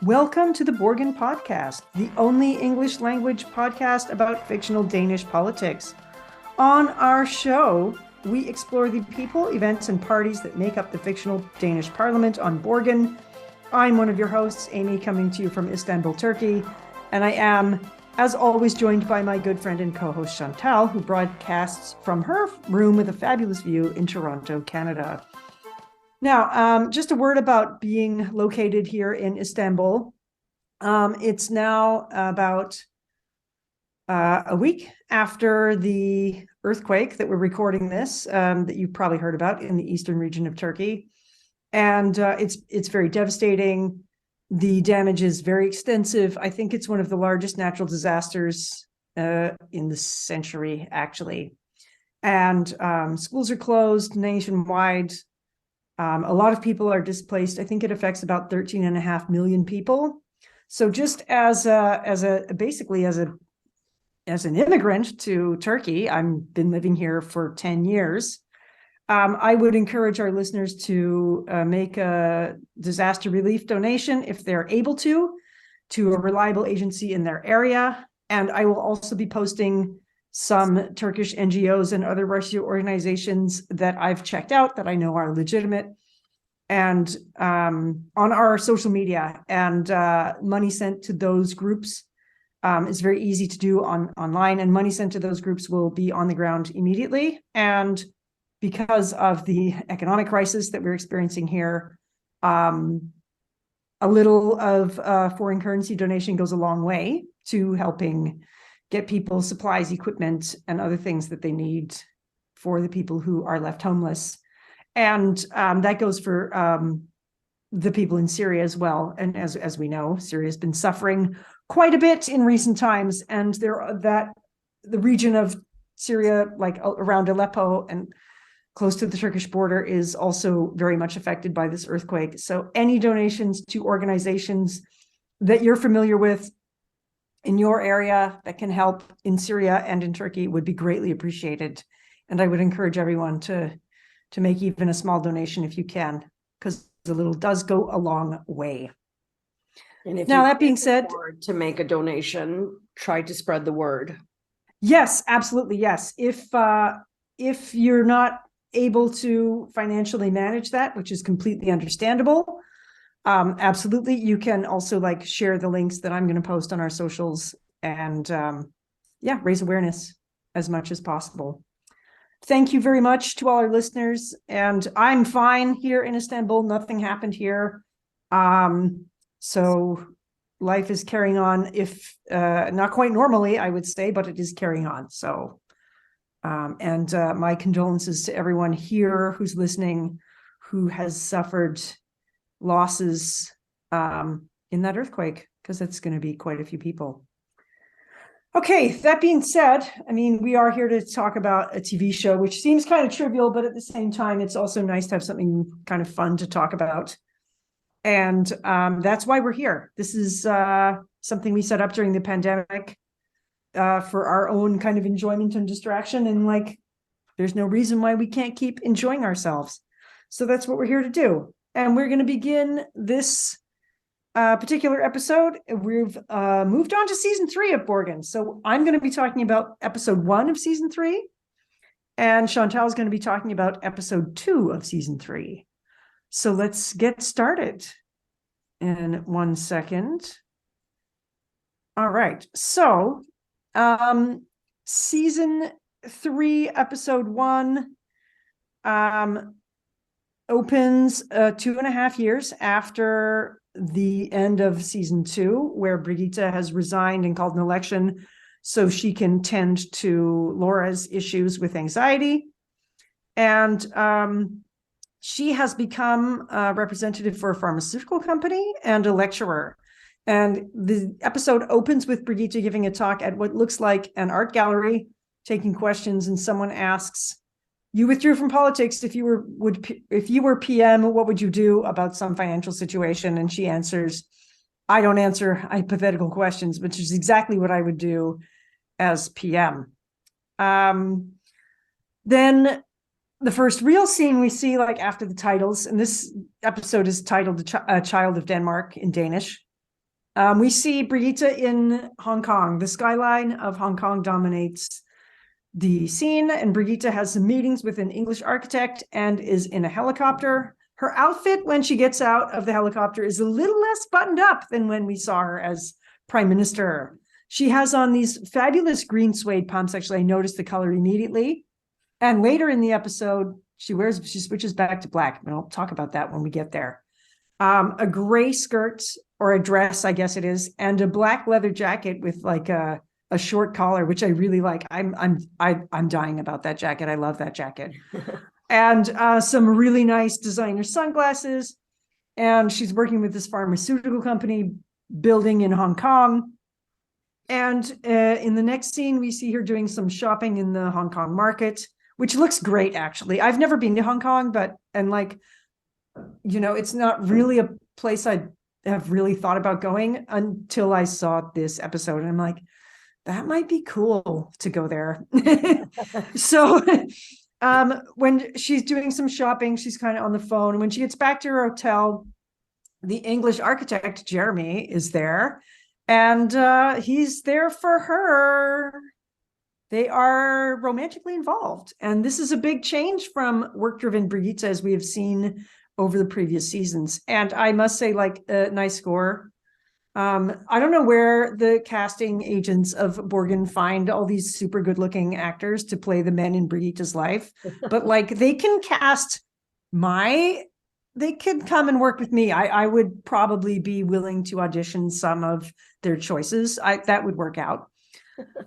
Welcome to the Borgen Podcast, the only English language podcast about fictional Danish politics. On our show, we explore the people, events, and parties that make up the fictional Danish parliament on Borgen. I'm one of your hosts, Amy, coming to you from Istanbul, Turkey, and I am, as always, joined by my good friend and co-host Chantal, who broadcasts from her room with a fabulous view in Toronto, Canada. Now, just a word about being located here in Istanbul. It's now about a week after the earthquake that we're recording this, that you've probably heard about in the eastern region of Turkey. And it's very devastating. The damage is very extensive. I think it's one of the largest natural disasters in the century, actually. And schools are closed nationwide. A lot of people are displaced. I think it affects about 13.5 million people. So just as an immigrant to Turkey, I've been living here for 10 years. I would encourage our listeners to make a disaster relief donation if they're able to a reliable agency in their area. And I will also be posting some Turkish NGOs and other rescue organizations that I've checked out that I know are legitimate, and on our social media. And money sent to those groups is very easy to do online, and money sent to those groups will be on the ground immediately. And because of the economic crisis that we're experiencing here, a little of foreign currency donation goes a long way to helping get people supplies, equipment, and other things that they need for the people who are left homeless. And that goes for the people in Syria as well. And as we know, Syria has been suffering quite a bit in recent times. And the region of Syria, like around Aleppo and close to the Turkish border, is also very much affected by this earthquake. So any donations to organizations that you're familiar with in your area that can help in Syria and in Turkey would be greatly appreciated. And I would encourage everyone to make even a small donation if you can, because a little does go a long way. And if now, that being said, to make a donation, try to spread the word. Yes, absolutely. Yes. If you're not able to financially manage that, which is completely understandable, absolutely, you can also share the links that I'm going to post on our socials and raise awareness as much as possible. Thank you very much to all our listeners. And I'm fine here in Istanbul. Nothing happened here. So life is carrying on, if not quite normally, I would say, but it is carrying on. So, and my condolences to everyone here who's listening, who has suffered losses in that earthquake, because it's going to be quite a few people. Okay, that being said, I mean, we are here to talk about a TV show, which seems kind of trivial, but at the same time, it's also nice to have something kind of fun to talk about. And that's why we're here. This is something we set up during the pandemic for our own kind of enjoyment and distraction. And there's no reason why we can't keep enjoying ourselves. So that's what we're here to do. And we're going to begin this particular episode. We've moved on to season 3 of Borgen. So I'm going to be talking about episode 1 of season 3. And Chantal is going to be talking about episode 2 of season 3. So let's get started in 1 second. All right. So season 3, episode 1 opens 2.5 years after the end of season 2, where Birgitte has resigned and called an election so she can tend to Laura's issues with anxiety. And she has become a representative for a pharmaceutical company and a lecturer. And the episode opens with Birgitte giving a talk at what looks like an art gallery, taking questions, and someone asks, "You withdrew from politics. If you were PM, what would you do about some financial situation?" And she answers, "I don't answer hypothetical questions," which is exactly what I would do as PM. Then the first real scene we see, after the titles, and this episode is titled A Child of Denmark in Danish. We see Birgitte in Hong Kong. The skyline of Hong Kong dominates the scene, and Birgitte has some meetings with an English architect and is in a helicopter. Her outfit when she gets out of the helicopter is a little less buttoned up than when we saw her as prime minister. She has on these fabulous green suede pumps. Actually, I noticed the color immediately. And later in the episode, she switches back to black. And I'll talk about that when we get there. A gray skirt or a dress, I guess it is, and a black leather jacket with like a short collar, which I really like. I'm dying about that jacket. I love that jacket. And some really nice designer sunglasses. And she's working with this pharmaceutical company building in Hong Kong. And in the next scene, we see her doing some shopping in the Hong Kong market, which looks great, actually. I've never been to Hong Kong, it's not really a place I have really thought about going until I saw this episode. And I'm like, that might be cool to go there. So when she's doing some shopping, she's kind of on the phone. When she gets back to her hotel, the English architect, Jeremy, is there. And he's there for her. They are romantically involved. And this is a big change from work-driven Birgitte, as we have seen over the previous seasons. And I must say, a nice score. I don't know where the casting agents of Borgen find all these super good-looking actors to play the men in Brigitte's life. But they can they could come and work with me. I would probably be willing to audition some of their choices. That would work out.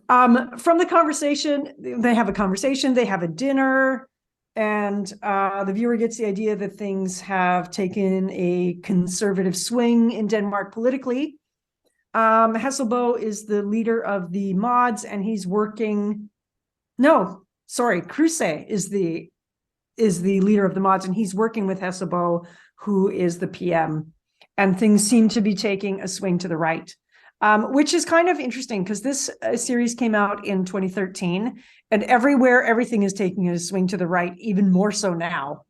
From the conversation, they have a dinner, and the viewer gets the idea that things have taken a conservative swing in Denmark politically. Hesselbo is the leader of the mods, and he's working. No, sorry, Kruse is the leader of the mods, and he's working with Hesselbo, who is the PM. And things seem to be taking a swing to the right. Which is kind of interesting because this series came out in 2013, and everything is taking a swing to the right, even more so now,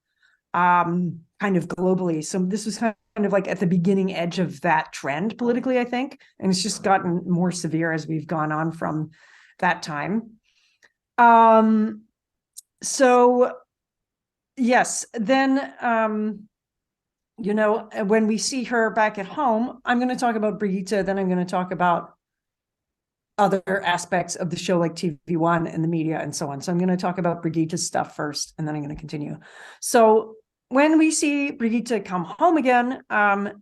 kind of globally. So this was kind of at the beginning edge of that trend politically, I think, and it's just gotten more severe as we've gone on from that time. So yes, then when we see her back at home, I'm going to talk about Birgitte, then I'm going to talk about other aspects of the show like TV1 and the media and so on. So I'm going to talk about Birgitte's stuff first, and then I'm going to continue. So when we see Birgitte come home again,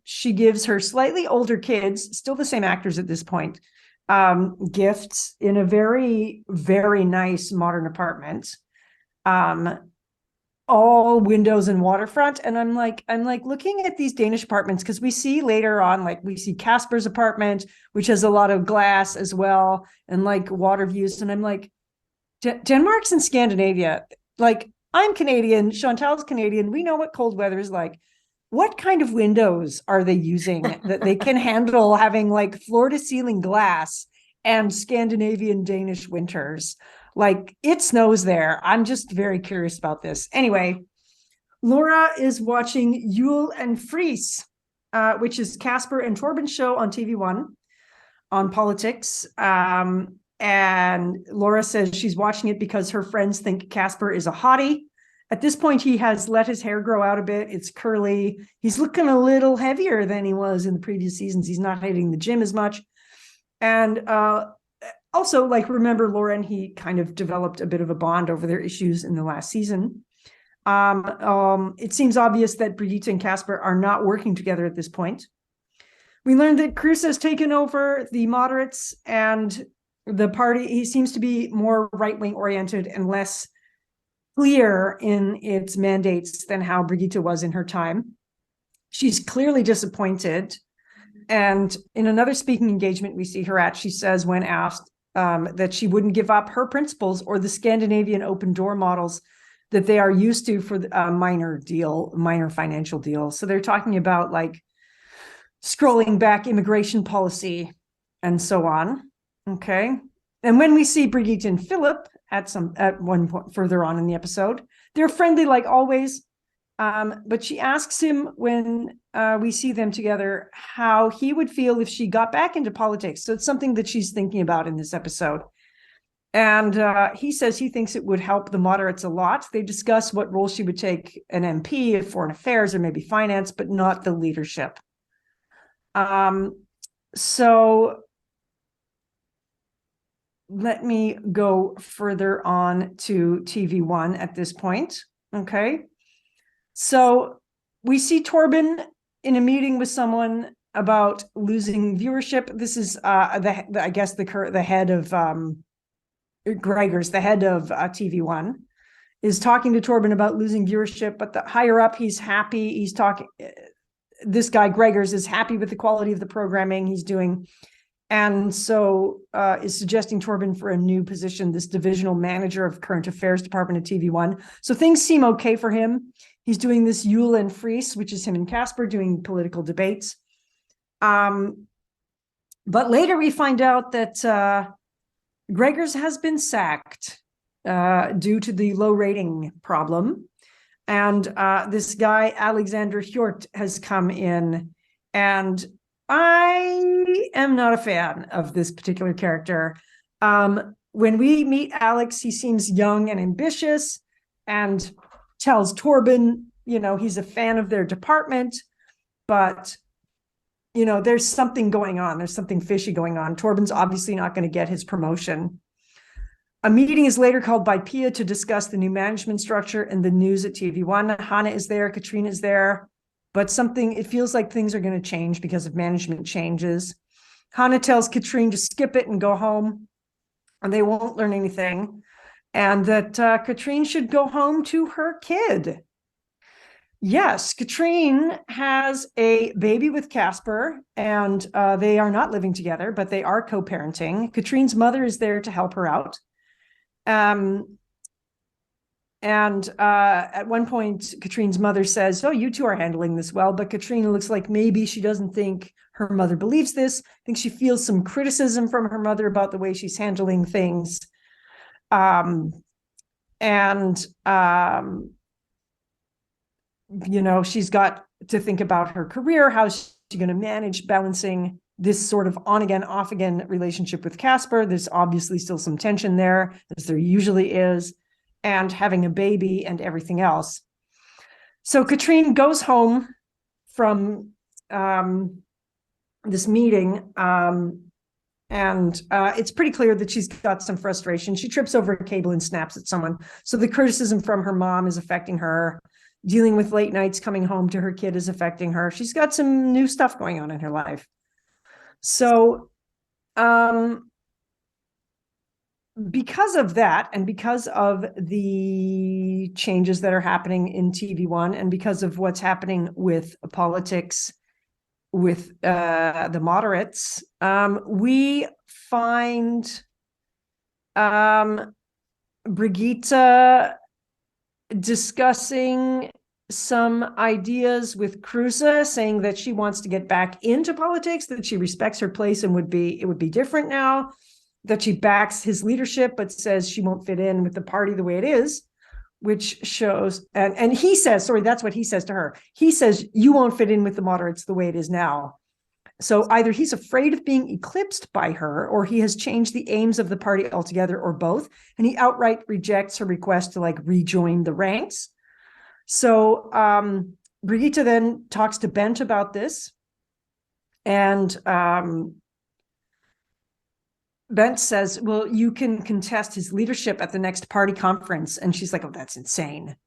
she gives her slightly older kids, still the same actors at this point, gifts in a very, very nice modern apartment. All windows and waterfront. And I'm looking at these Danish apartments because we see later on, we see Casper's apartment, which has a lot of glass as well, and water views. And I'm like, Denmark's in Scandinavia. I'm Canadian, Chantal's Canadian. We know what cold weather is like. What kind of windows are they using that they can handle having floor to ceiling glass and Scandinavian Danish winters? It snows there. I'm just very curious about this. Anyway, Laura is watching Yule and Fries, which is Casper and Torben's show on TV1 on politics. And Laura says she's watching it because her friends think Casper is a hottie. At this point, he has let his hair grow out a bit. It's curly. He's looking a little heavier than he was in the previous seasons. He's not hitting the gym as much. And also, remember, Laura and he kind of developed a bit of a bond over their issues in the last season. It seems obvious that Birgitte and Casper are not working together at this point. We learned that Kruse has taken over the moderates, and the party, he seems to be more right-wing oriented and less clear in its mandates than how Birgitte was in her time. She's clearly disappointed. And in another speaking engagement we see her at, she says when asked that she wouldn't give up her principles or the Scandinavian open door models that they are used to for a minor financial deal. So they're talking about scrolling back immigration policy and so on. Okay. And when we see Birgitte and Philip at one point further on in the episode, they're friendly like always. But she asks him when we see them together how he would feel if she got back into politics. So it's something that she's thinking about in this episode. And he says he thinks it would help the moderates a lot. They discuss what role she would take an MP of foreign affairs or maybe finance, but not the leadership. So let me go further on to TV1 at this point. Okay. So we see Torben in a meeting with someone about losing viewership. This is I guess the head of Gregor's, the head of TV1, is talking to Torben about losing viewership, but the higher up, he's happy. He's talking, this guy Gregor's is happy with the quality of the programming he's doing. And so is suggesting Torben for a new position, this divisional manager of current affairs department at TV1. So things seem okay for him. He's doing this Yule and Fries, which is him and Casper doing political debates. But later we find out that Gregor's has been sacked due to the low rating problem. And this guy, Alexander Hjort, has come in. And I am not a fan of this particular character. When we meet Alex, he seems young and ambitious and tells Torben, he's a fan of their department, but there's something going on. There's something fishy going on. Torben's obviously not going to get his promotion. A meeting is later called by Pia to discuss the new management structure and the news at TV1. Hannah is there, Katrine is there, but it feels like things are going to change because of management changes. Hannah tells Katrine to skip it and go home, and they won't learn anything, and that Katrine should go home to her kid. Yes, Katrine has a baby with Casper, and they are not living together, but they are co-parenting. Katrine's mother is there to help her out. And at one point, Katrine's mother says, "Oh, you two are handling this well," but Katrine looks like maybe she doesn't think her mother believes this. I think she feels some criticism from her mother about the way she's handling things. She's got to think about her career. How's she going to manage balancing this sort of on again, off again relationship with Casper? There's obviously still some tension there, as there usually is, and having a baby and everything else. So Katrine goes home from this meeting, and it's pretty clear that she's got some frustration. She trips over a cable and snaps at someone. So the criticism from her mom is affecting her. Dealing with late nights, coming home to her kid is affecting her. She's got some new stuff going on in her life. So because of that, and because of the changes that are happening in TV1, and because of what's happening with politics with the moderates, we find Birgitte discussing some ideas with Kruse, saying that she wants to get back into politics, that she respects her place and it would be different now, that she backs his leadership, but says she won't fit in with the party the way it is, which shows, and he says, sorry, that's what he says to her. He says, you won't fit in with the moderates the way it is now. So either he's afraid of being eclipsed by her, or he has changed the aims of the party altogether, or both. And he outright rejects her request to rejoin the ranks. So Birgitte then talks to Bent about this. And Bent says, well, you can contest his leadership at the next party conference. And she's like, oh, that's insane.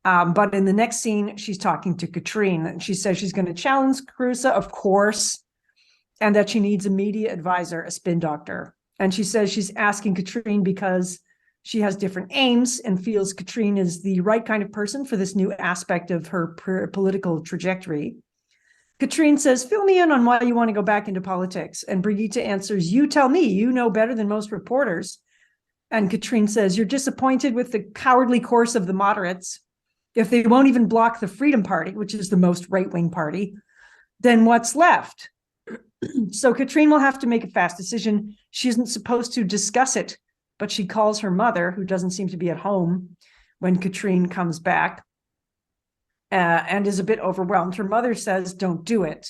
But in the next scene, she's talking to Katrine, and she says she's going to challenge Kruse, of course, and that she needs a media advisor, a spin doctor. And she says she's asking Katrine because she has different aims and feels Katrine is the right kind of person for this new aspect of her political trajectory. Katrine says, fill me in on why you want to go back into politics. And Birgitte answers, you tell me, you know better than most reporters. And Katrine says, you're disappointed with the cowardly course of the moderates. If they won't even block the Freedom Party, which is the most right-wing party, then what's left? So Katrine will have to make a fast decision. She isn't supposed to discuss it, but she calls her mother, who doesn't seem to be at home when Katrine comes back. and is a bit overwhelmed. Her mother says, don't do it.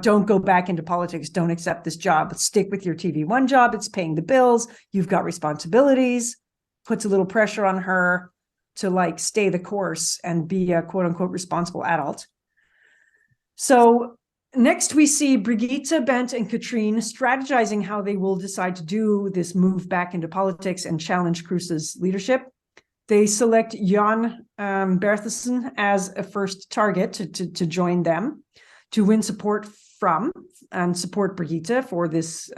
Don't go back into politics. Don't accept this job. Stick with your TV1 job. It's paying the bills. You've got responsibilities. Puts a little pressure on her to like stay the course and be a quote unquote responsible adult. So next we see Birgitte, Bent, and Katrine strategizing how they will decide to do this move back into politics and challenge Cruise's leadership. They select Jan Berthesen as a first target to join them, to win support from and support Birgitte for this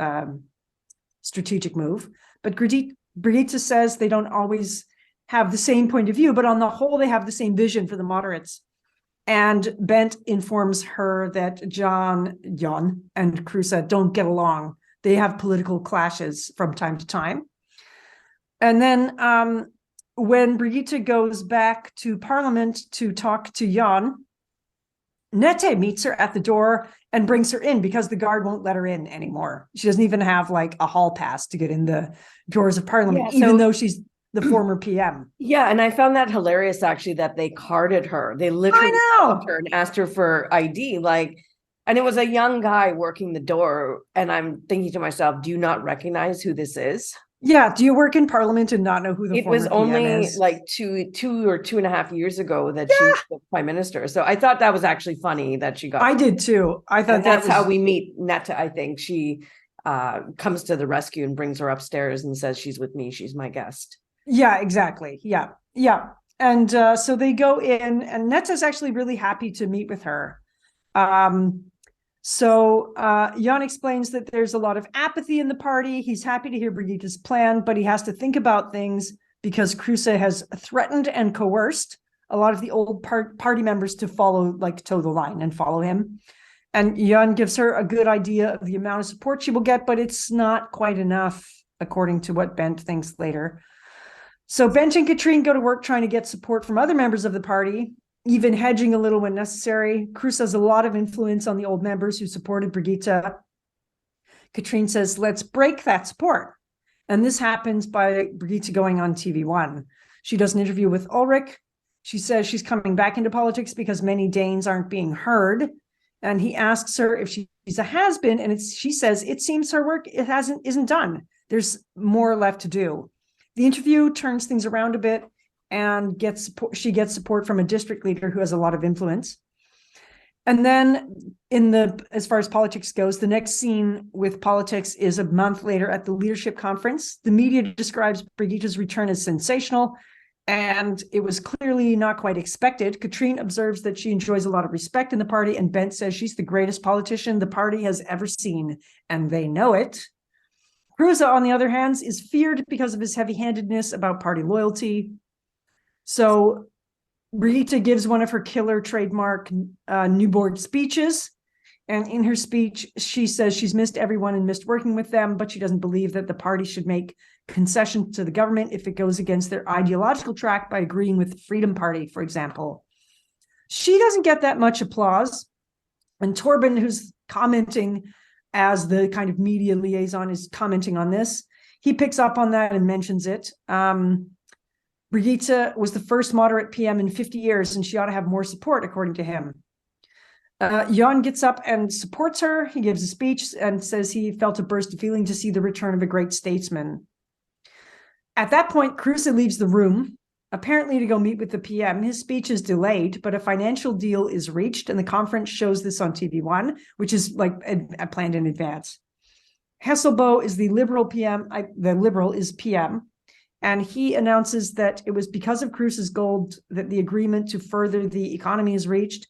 strategic move. But Birgitte says they don't always have the same point of view, but on the whole, they have the same vision for the moderates. And Bent informs her that Jan and Cruise don't get along. They have political clashes from time to time. And then when Birgitte goes back to Parliament to talk to Jan, Nette meets her at the door and brings her in because the guard won't let her in anymore. She doesn't even have like a hall pass to get in the doors of Parliament, even though she's the former PM. Yeah, and I found that hilarious actually that they carded her. They literally called her and asked her for ID, and it was a young guy working the door. And I'm thinking to myself, do you not recognize who this is? Yeah, do you work in Parliament and not know who the former PM is? It was only like two or 2.5 years ago that she was the prime minister. So I thought that was actually funny that she got. I did too. I thought that's how we meet Netta. I think she comes to the rescue and brings her upstairs and says, she's with me. She's my guest. Yeah, exactly. Yeah. And so they go in, and Netta's actually really happy to meet with her. So Jan explains that there's a lot of apathy in the party. He's happy to hear Brigitte's plan, but he has to think about things because Cruise has threatened and coerced a lot of the old party members to toe the line and follow him. And Jan gives her a good idea of the amount of support she will get, but it's not quite enough, according to what Bent thinks later. So Bent and Katrine go to work trying to get support from other members of the party, even hedging a little when necessary. Cruise has a lot of influence on the old members who supported Birgitte. Katrine says, let's break that support. And this happens by Birgitte going on TV1. She does an interview with Ulrich. She says she's coming back into politics because many Danes aren't being heard. And he asks her if she's a has-been, and she says it seems her work isn't done. There's more left to do. The interview turns things around a bit and she gets support from a district leader who has a lot of influence. And then as far as politics goes, the next scene with politics is a month later at the leadership conference. The media describes Brigitte's return as sensational, and it was clearly not quite expected. Katrine observes that she enjoys a lot of respect in the party, and Bent says she's the greatest politician the party has ever seen, and they know it. Cruise, on the other hand, is feared because of his heavy-handedness about party loyalty. So Birgitte gives one of her killer trademark Newborg speeches. And in her speech, she says she's missed everyone and missed working with them, but she doesn't believe that the party should make concessions to the government if it goes against their ideological track by agreeing with the Freedom Party, for example. She doesn't get that much applause. And Torben, who's commenting as the kind of media liaison, is commenting on this. He picks up on that and mentions it. Birgitte was the first moderate PM in 50 years, and she ought to have more support, according to him. Jan gets up and supports her. He gives a speech and says he felt a burst of feeling to see the return of a great statesman. At that point, Cruise leaves the room, apparently to go meet with the PM. His speech is delayed, but a financial deal is reached, and the conference shows this on TV1, which is planned in advance. Hesselbo is the Liberal PM. The Liberal is PM, and he announces that it was because of Cruise's gold that the agreement to further the economy is reached.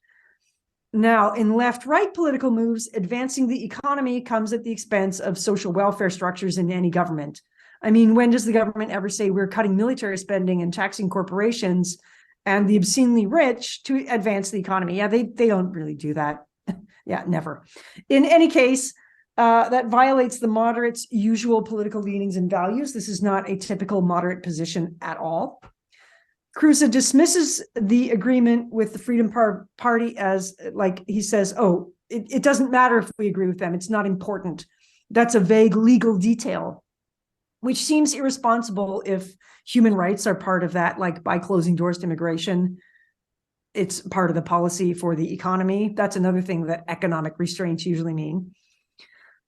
Now, in left-right political moves, advancing the economy comes at the expense of social welfare structures in any government. I mean, when does the government ever say we're cutting military spending and taxing corporations and the obscenely rich to advance the economy? Yeah, they don't really do that. Yeah, never. In any case, that violates the moderates' usual political leanings and values. This is not a typical moderate position at all. Cruise dismisses the agreement with the Freedom Party as, he says, it doesn't matter if we agree with them. It's not important. That's a vague legal detail, which seems irresponsible if human rights are part of that, like by closing doors to immigration. it's part of the policy for the economy. That's another thing that economic restraints usually mean.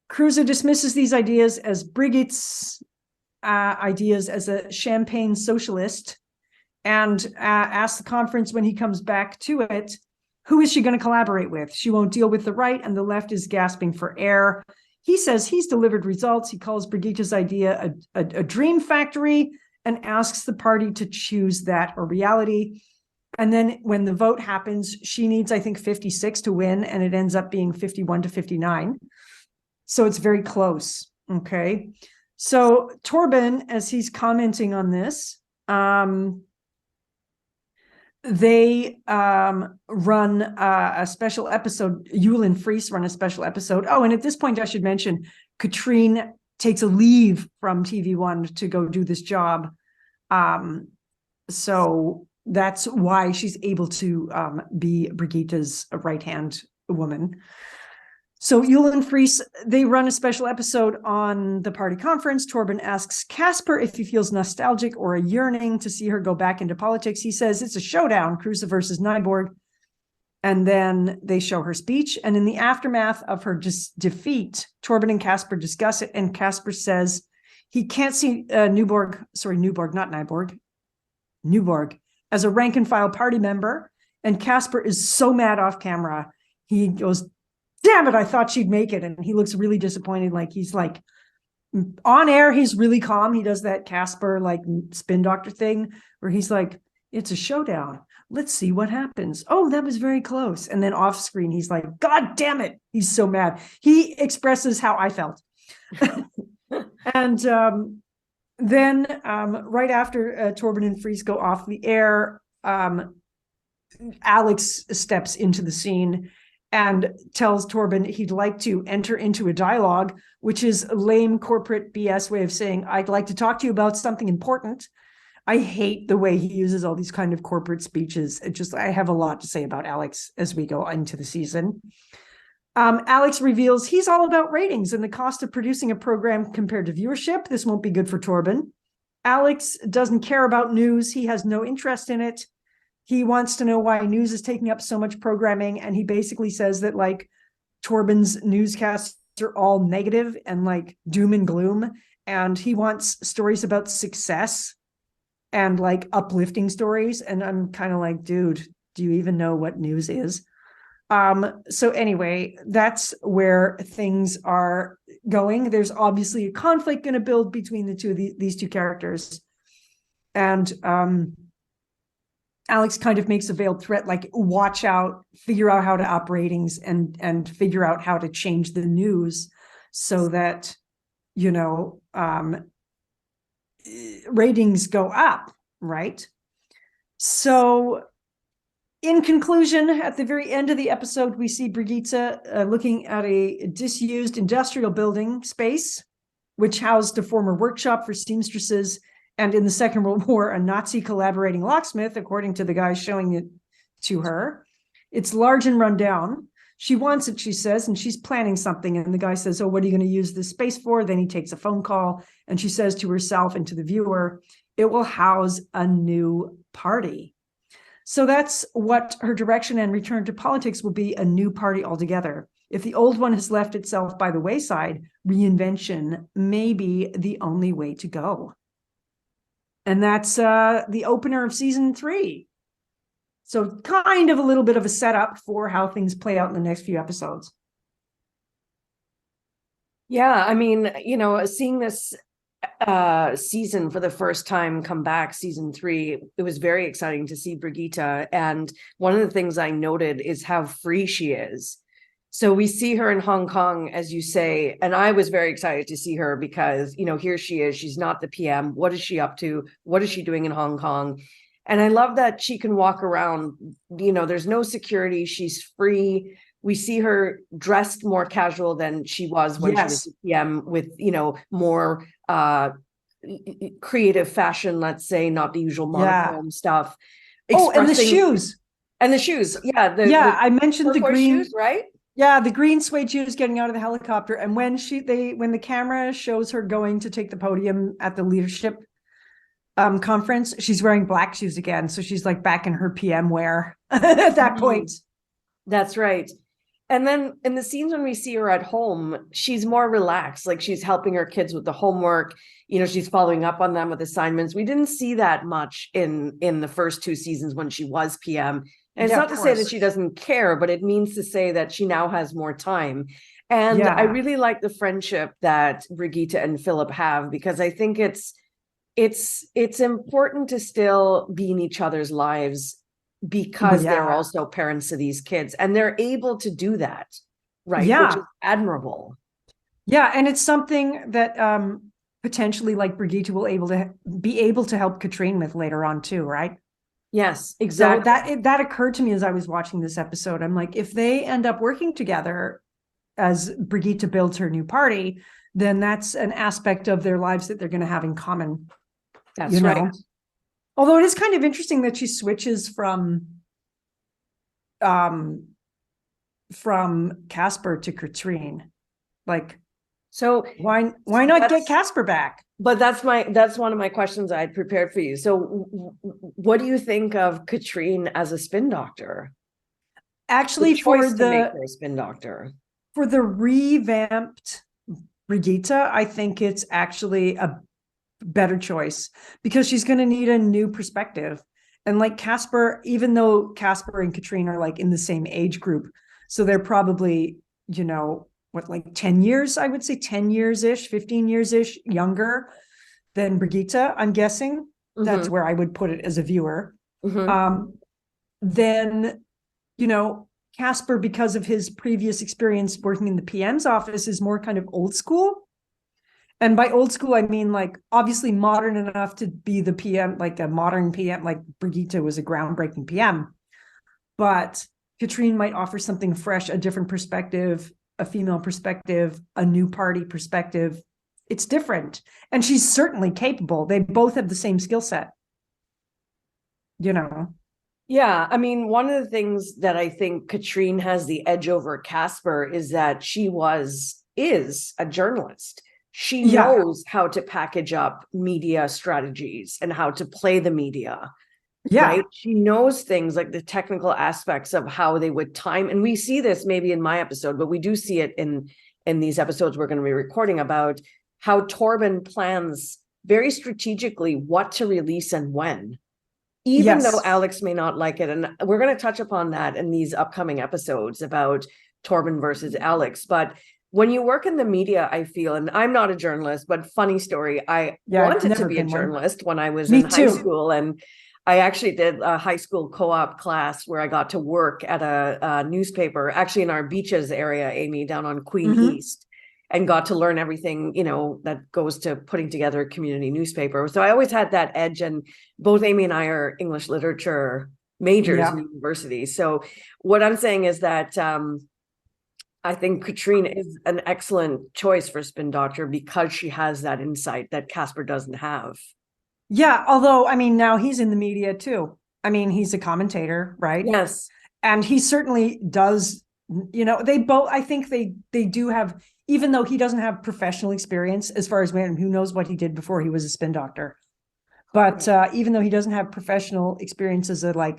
Kruse dismisses these ideas as Brigitte's ideas as a champagne socialist, and asks the conference when he comes back to it, who is she going to collaborate with? She won't deal with the right, and the left is gasping for air. He says he's delivered results. He calls Brigitte's idea a dream factory and asks the party to choose that or reality. And then when the vote happens, she needs, I think, 56 to win, and it ends up being 51 to 59. So it's very close. Okay. So Torben, as he's commenting on this, they run a special episode. Yul and Fries run a special episode. Oh, and at this point, I should mention, Katrine takes a leave from TV1 to go do this job. So that's why she's able to be Brigitte's right-hand woman. So Yul and Fries, they run a special episode on the party conference. Torben asks Casper if he feels nostalgic or a yearning to see her go back into politics. He says it's a showdown, Kruse versus Nyborg. And then they show her speech. And in the aftermath of her defeat, Torben and Casper discuss it. And Casper says he can't see Nyborg, not Nyborg, Nyborg, as a rank and file party member. And Casper is so mad off camera. He goes, damn it, I thought she'd make it. And he looks really disappointed. Like he's like on air, he's really calm. He does that Casper like spin doctor thing where he's like, it's a showdown. Let's see what happens. Oh, that was very close. And then off screen, he's like, God damn it. He's so mad. He expresses how I felt. And then right after Torben and Fries go off the air, Alex steps into the scene and tells Torben he'd like to enter into a dialogue, which is a lame corporate BS way of saying, I'd like to talk to you about something important. I hate the way he uses all these kind of corporate speeches. I have a lot to say about Alex as we go into the season. Alex reveals he's all about ratings and the cost of producing a program compared to viewership. This won't be good for Torben. Alex doesn't care about news. He has no interest in it. He wants to know why news is taking up so much programming. And he basically says that like Torben's newscasts are all negative and like doom and gloom. And he wants stories about success and like uplifting stories. And I'm kind of like, dude, do you even know what news is? So anyway, that's where things are going. There's obviously a conflict going to build between the two of these two characters. And Alex kind of makes a veiled threat, like watch out, figure out how to up ratings and figure out how to change the news so that, you know, ratings go up, right? So in conclusion, at the very end of the episode, we see Birgitte looking at a disused industrial building space, which housed a former workshop for seamstresses. And in the Second World War, a Nazi collaborating locksmith, according to the guy showing it to her. It's large and run down. She wants it, she says, and she's planning something. And the guy says, oh, what are you going to use this space for? Then he takes a phone call and she says to herself and to the viewer, it will house a new party. So that's what her direction and return to politics will be, a new party altogether. If the old one has left itself by the wayside, reinvention may be the only way to go. And that's the opener of season 3. So kind of a little bit of a setup for how things play out in the next few episodes. Yeah, I mean, you know, seeing this season for the first time come back, season 3, it was very exciting to see Birgitte. And one of the things I noted is how free she is. So we see her in Hong Kong, as you say, and I was very excited to see her because, you know, here she is. She's not the PM. What is she up to? What is she doing in Hong Kong? And I love that she can walk around, you know, there's no security. She's free. We see her dressed more casual than she was when she was the PM with, you know, more creative fashion, let's say, not the usual monochrome stuff. Oh, and the shoes. And the shoes. Yeah. I mentioned the green shoes, right? Yeah, the green suede shoes getting out of the helicopter. And when the camera shows her going to take the podium at the leadership conference, she's wearing black shoes again. So she's like back in her PM wear. at that point. That's right. And then in the scenes when we see her at home, she's more relaxed, like she's helping her kids with the homework. She's following up on them with assignments. We didn't see that much in the first 2 seasons when she was PM. And it's not to say that she doesn't care, but it means to say that she now has more time. And I really like the friendship that Birgitte and Philip have, because I think it's important to still be in each other's lives, because they're also parents to these kids, and they're able to do that, right? Yeah. Which is admirable. Yeah, and it's something that potentially, like, Birgitte will be able to help Katrine with later on too, right? Yes, exactly. So that occurred to me as I was watching this episode. I'm like, if they end up working together as Birgitte builds her new party, then that's an aspect of their lives that they're going to have in common. That's right. Although it is kind of interesting that she switches from Casper to Katrine. Like, so why not get Casper back? But that's one of my questions I had prepared for you. So what do you think of Katrine as a spin doctor? Actually, for the spin doctor, for the revamped Birgitte, I think it's actually a better choice, because she's going to need a new perspective. And like Casper, even though Casper and Katrine are like in the same age group, so they're probably, like 10 years, I would say 10 years ish, 15 years ish younger than Birgitte, I'm guessing. That's where I would put it as a viewer. Then, Casper, because of his previous experience working in the PM's office, is more kind of old school. And by old school, I mean, like, obviously modern enough to be the PM, like a modern PM, like Birgitte was a groundbreaking PM. But Katrine might offer something fresh, a different perspective, a female perspective, a new party perspective. It's different. And she's certainly capable. They both have the same skill set. Yeah, I mean, one of the things that I think Katrine has the edge over Casper is that she is a journalist. She knows how to package up media strategies and how to play the media. Yeah. Right? She knows things like the technical aspects of how they would time. And we see this maybe in my episode, but we do see it in these episodes we're going to be recording, about how Torben plans very strategically what to release and when, even though Alex may not like it. And we're going to touch upon that in these upcoming episodes about Torben versus Alex. But when you work in the media, I feel, and I'm not a journalist, but funny story, I wanted to be a journalist when I was in high school. And I actually did a high school co-op class where I got to work at a newspaper, actually in our beaches area, Amy, down on Queen East, and got to learn everything, that goes to putting together a community newspaper. So I always had that edge, and both Amy and I are English literature majors in university. So what I'm saying is that I think Katrine is an excellent choice for spin doctor, because she has that insight that Casper doesn't have. Yeah, although, I mean, now he's in the media too. I mean, he's a commentator, right? Yes. And he certainly does, they both, I think they do have, even though he doesn't have professional experience, as far as who knows what he did before he was a spin doctor. But even though he doesn't have professional experience as a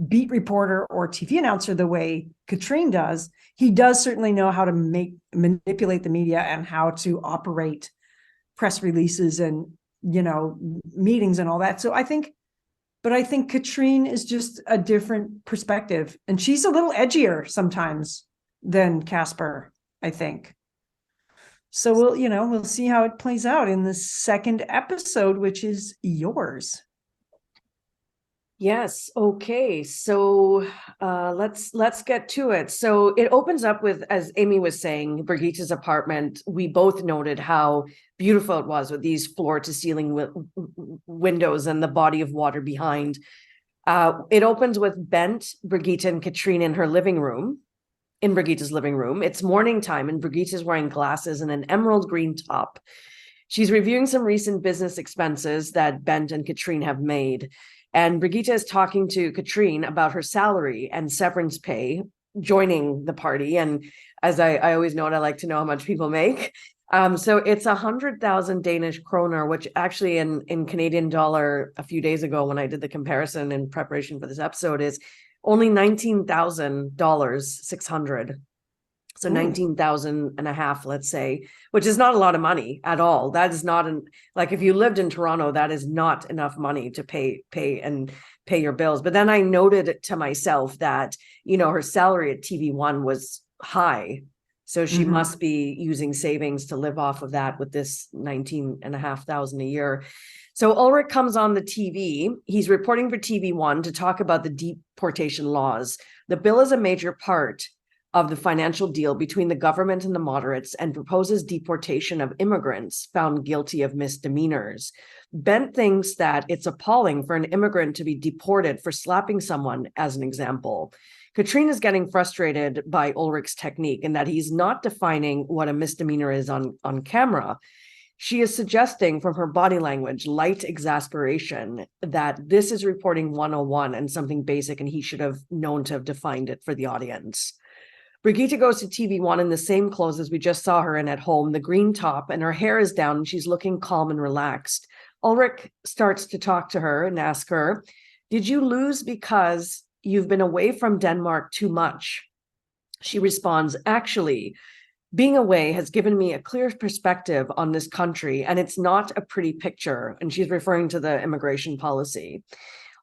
beat reporter or TV announcer the way Katrine does, he does certainly know how to manipulate the media and how to operate press releases and meetings and all that. So I think Katrine is just a different perspective, and she's a little edgier sometimes than Casper, I think. So we'll see how it plays out in the second episode, which is yours. Yes. Okay. So let's get to it. So it opens up with, as Amy was saying, Birgitte's apartment. We both noted how beautiful it was with these floor to ceiling windows and the body of water behind. It opens with Bent, Birgitte, and Katrine in her living room, in Birgitte's living room. It's morning time, and Birgitte is wearing glasses and an emerald green top. She's reviewing some recent business expenses that Bent and Katrine have made. And Birgitte is talking to Katrine about her salary and severance pay joining the party. And as I always note, I like to know how much people make. So it's 100,000 Danish kroner, which actually in Canadian dollar a few days ago when I did the comparison in preparation for this episode is only $19,600. So 19,000 and a half, let's say, which is not a lot of money at all. That is not like if you lived in Toronto, that is not enough money to pay your bills. But then I noted it to myself that, her salary at TV1 was high. So she must be using savings to live off of that with this 19,500 a year. So Ulrich comes on the TV. He's reporting for TV1 to talk about the deportation laws. The bill is a major part of the financial deal between the government and the moderates and proposes deportation of immigrants found guilty of misdemeanors. Bent thinks that it's appalling for an immigrant to be deported for slapping someone, as an example. Katrine is getting frustrated by Ulrich's technique and that he's not defining what a misdemeanor is on camera. She is suggesting from her body language, light exasperation, that this is reporting 101 and something basic, and he should have known to have defined it for the audience. Birgitte goes to TV1 in the same clothes as we just saw her in at home, the green top, and her hair is down and she's looking calm and relaxed. Ulrich starts to talk to her and ask her, "Did you lose because you've been away from Denmark too much?" She responds, "Actually, being away has given me a clear perspective on this country, and it's not a pretty picture." And she's referring to the immigration policy.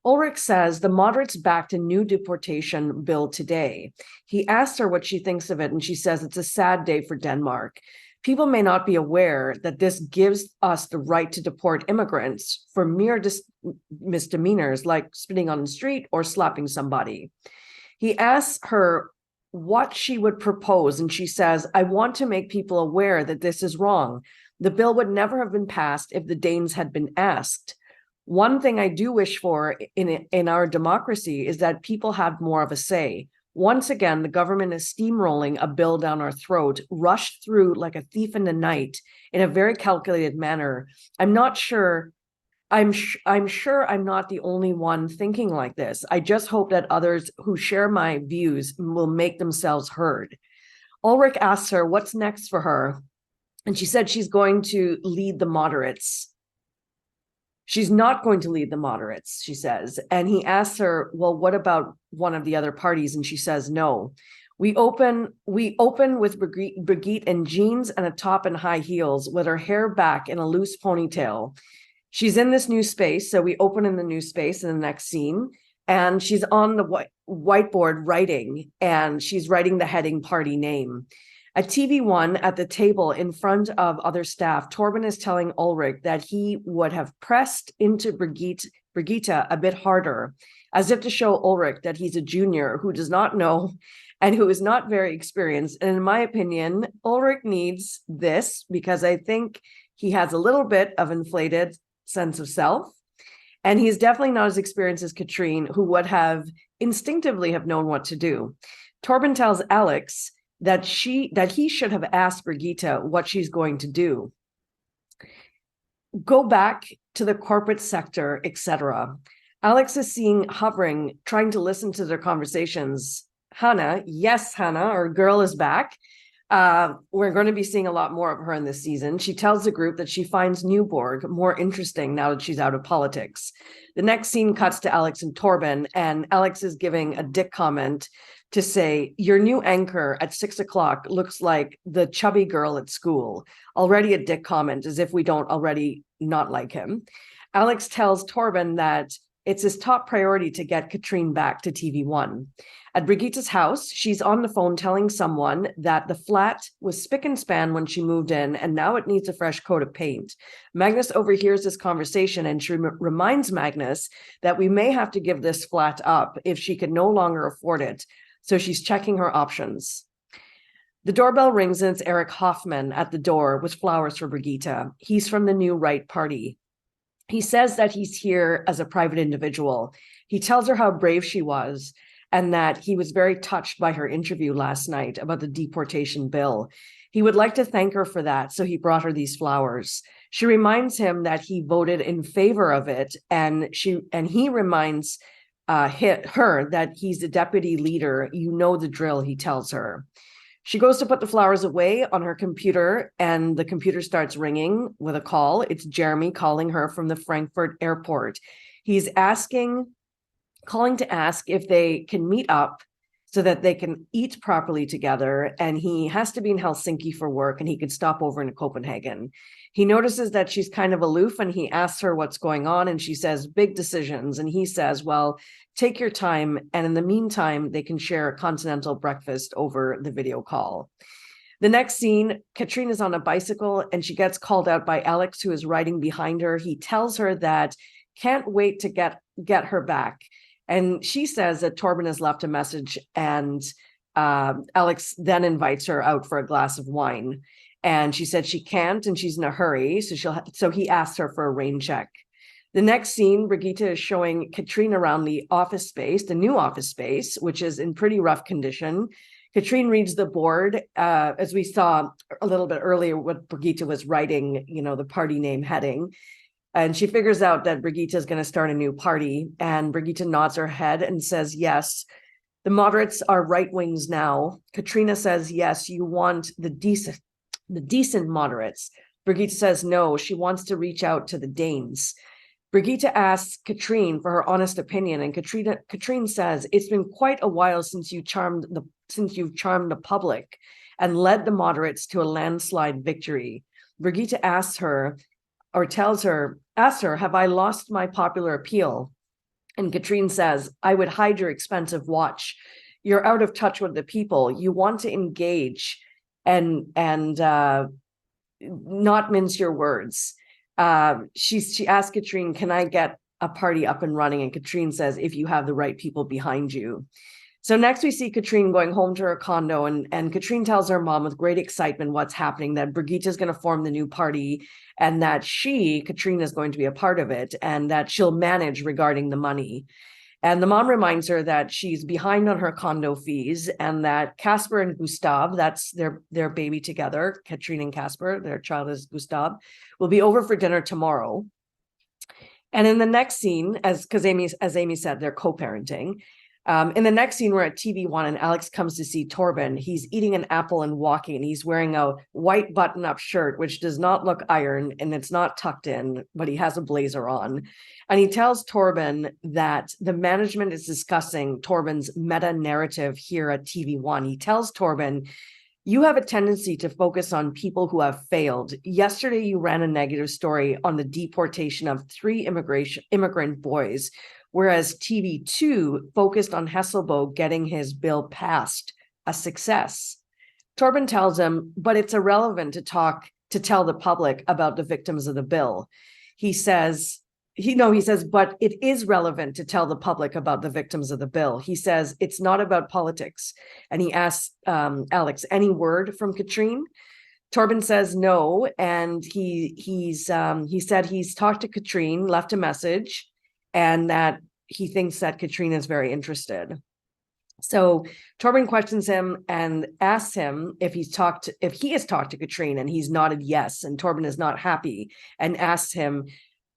Ulrich says the moderates backed a new deportation bill today. He asks her what she thinks of it, and she says it's a sad day for Denmark. People may not be aware that this gives us the right to deport immigrants for mere misdemeanors like spitting on the street or slapping somebody. He asks her what she would propose, and she says, "I want to make people aware that this is wrong. The bill would never have been passed if the Danes had been asked. One thing I do wish for in our democracy is that people have more of a say. Once again, the government is steamrolling a bill down our throat, rushed through like a thief in the night in a very calculated manner. I'm sure I'm not the only one thinking like this. I just hope that others who share my views will make themselves heard." Ulrich asks her what's next for her, and she said she's going to lead the moderates. She's not going to lead the moderates, she says. And he asks her, "Well, what about one of the other parties?" And she says, "No. We open with Birgitte in jeans and a top and high heels with her hair back in a loose ponytail. She's in this new space." So we open in the new space in the next scene. And she's on the whiteboard writing, and she's writing the heading party name. At TV1, at the table in front of other staff, Torben is telling Ulrich that he would have pressed into Birgitte a bit harder, as if to show Ulrich that he's a junior who does not know and who is not very experienced. And in my opinion, Ulrich needs this because I think he has a little bit of inflated sense of self. And he's definitely not as experienced as Katrine, who would have instinctively have known what to do. Torben tells Alex that he should have asked Birgitte what she's going to do. Go back to the corporate sector, etc. Alex is seen hovering, trying to listen to their conversations. Hannah, yes, Hannah, our girl is back. We're going to be seeing a lot more of her in this season. She tells the group that she finds Nyborg more interesting now that she's out of politics. The next scene cuts to Alex and Torben, and Alex is giving a dick comment to say, "Your new anchor at 6 o'clock looks like the chubby girl at school." Already a dick comment, as if we don't already not like him. Alex tells Torben that it's his top priority to get Katrine back to TV1. At Brigitte's house, she's on the phone telling someone that the flat was spick and span when she moved in, and now it needs a fresh coat of paint. Magnus overhears this conversation, and she reminds Magnus that we may have to give this flat up if she could no longer afford it. So she's checking her options. The doorbell rings, and it's Eric Hoffman at the door with flowers for Birgitte. He's from the New Right Party. He says that he's here as a private individual. He tells her how brave she was and that he was very touched by her interview last night about the deportation bill. He would like to thank her for that, so he brought her these flowers. She reminds him that he voted in favor of it, and he reminds her that he's the deputy leader. You know the drill, he tells her. She goes to put the flowers away on her computer, and the computer starts ringing with a call. It's Jeremy calling her from the Frankfurt airport. He's asking calling to ask if they can meet up so that they can eat properly together. And he has to be in Helsinki for work, and he could stop over in Copenhagen. He notices that she's kind of aloof, and he asks her what's going on. And she says, big decisions. And he says, well, take your time. And in the meantime, they can share a continental breakfast over the video call. The next scene, Katrine is on a bicycle and she gets called out by Alex, who is riding behind her. He tells her that can't wait to get her back. And she says that Torben has left a message, and Alex then invites her out for a glass of wine. And she said she can't, and she's in a hurry. So he asks her for a rain check. The next scene, Birgitte is showing Katrine around the office space, the new office space, which is in pretty rough condition. Katrine reads the board, as we saw a little bit earlier, what Birgitte was writing, the party name heading. And she figures out that Birgitte is going to start a new party. And Birgitte nods her head and says, yes, the moderates are right wings now. Katrine says, yes, you want the decent moderates. Birgitte says, no, she wants to reach out to the Danes. Birgitte asks Katrine for her honest opinion, and Katrine says, it's been quite a while since you've charmed the public and led the moderates to a landslide victory. Birgitte asks her, have I lost my popular appeal? And Katrine says, I would hide your expensive watch. You're out of touch with the people. You want to engage and not mince your words. She asked Katrine, can I get a party up and running? And Katrine says, if you have the right people behind you. So next we see Katrine going home to her condo, and Katrine tells her mom with great excitement what's happening, that Birgitte is going to form the new party, and that Katrine is going to be a part of it, and that she'll manage regarding the money. And the mom reminds her that she's behind on her condo fees, and that Casper and Gustav, that's their baby together, Katrine and Casper, their child is Gustav, will be over for dinner tomorrow. And in the next scene, as Amy said, they're co-parenting. In the next scene, we're at TV1 and Alex comes to see Torben. He's eating an apple and walking, and he's wearing a white button-up shirt, which does not look ironed, and it's not tucked in, but he has a blazer on. And he tells Torben that the management is discussing Torben's meta-narrative here at TV1. He tells Torben, you have a tendency to focus on people who have failed. Yesterday, you ran a negative story on the deportation of 3 immigrant boys, whereas TV2 focused on Hesselbo getting his bill passed, a success. Torben tells him, but it's irrelevant to tell the public about the victims of the bill. He says, but it is relevant to tell the public about the victims of the bill. He says, it's not about politics. And he asks Alex, any word from Katrine? Torben says no. And he said he's talked to Katrine, left a message, and that he thinks that Katrine is very interested. So Torben questions him and asks him if he has talked to Katrine, and he's nodded yes. And Torben is not happy and asks him,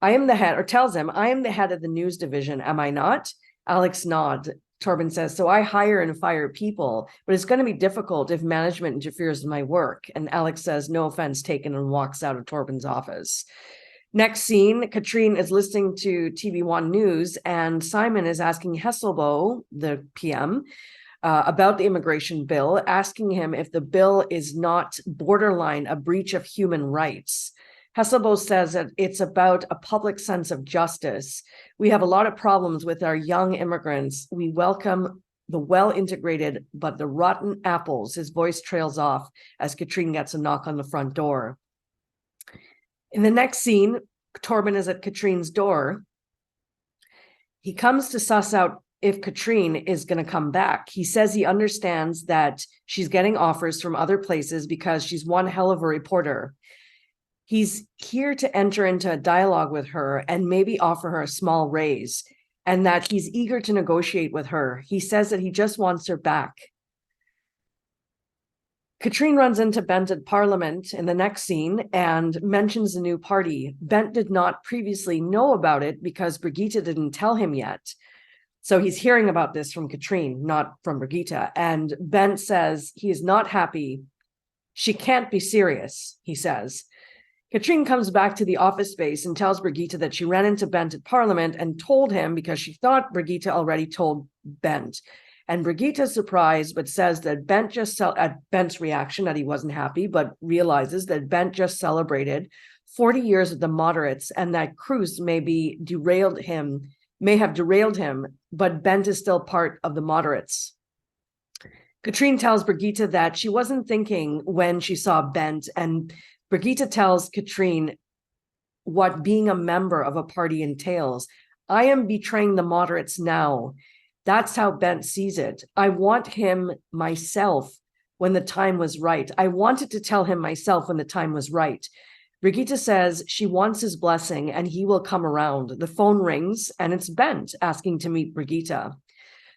tells him, I am the head of the news division, am I not? Alex nods. Torben says, so I hire and fire people, but it's going to be difficult if management interferes in my work. And Alex says, no offense taken, and walks out of Torben's office. Next scene, Katrine is listening to TV1 News, and Simon is asking Hesselbo, the PM, about the immigration bill, asking him if the bill is not borderline a breach of human rights. Hesselbo says that it's about a public sense of justice. We have a lot of problems with our young immigrants. We welcome the well-integrated, but the rotten apples. His voice trails off as Katrine gets a knock on the front door. In the next scene, Torben is at Katrine's door. He comes to suss out if Katrine is going to come back. He says he understands that she's getting offers from other places because she's one hell of a reporter. He's here to enter into a dialogue with her and maybe offer her a small raise, and that he's eager to negotiate with her. He says that he just wants her back. Katrine runs into Bent at Parliament in the next scene and mentions the new party. Bent did not previously know about it because Birgitte didn't tell him yet. So he's hearing about this from Katrine, not from Birgitte. And Bent says he is not happy. She can't be serious, he says. Katrine comes back to the office space and tells Birgitte that she ran into Bent at Parliament and told him because she thought Birgitte already told Bent. And Brigitte is surprised, but says that Bent at Bent's reaction that he wasn't happy, but realizes that Bent just celebrated 40 years of the moderates and that Cruz may have derailed him, but Bent is still part of the moderates. Katrine tells Brigitte that she wasn't thinking when she saw Bent, and Brigitte tells Katrine what being a member of a party entails. I am betraying the moderates now. That's how Bent sees it. I want him myself when the time was right. I wanted to tell him myself when the time was right. Brigitte says she wants his blessing and he will come around. The phone rings and it's Bent asking to meet Brigitte.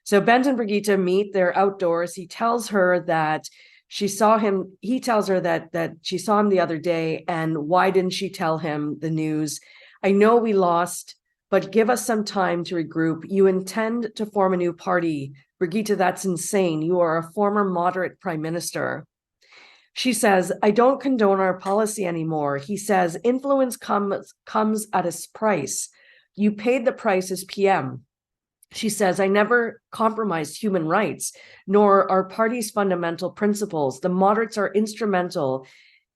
So Bent and Brigitte meet, they're outdoors. He tells her that she saw him. He tells her that she saw him the other day. And why didn't she tell him the news? I know we lost, but give us some time to regroup. You intend to form a new party. Brigitte, that's insane. You are a former moderate prime minister. She says, I don't condone our policy anymore. He says, influence comes at a price. You paid the price as PM. She says, I never compromised human rights, nor our party's fundamental principles. The moderates are instrumental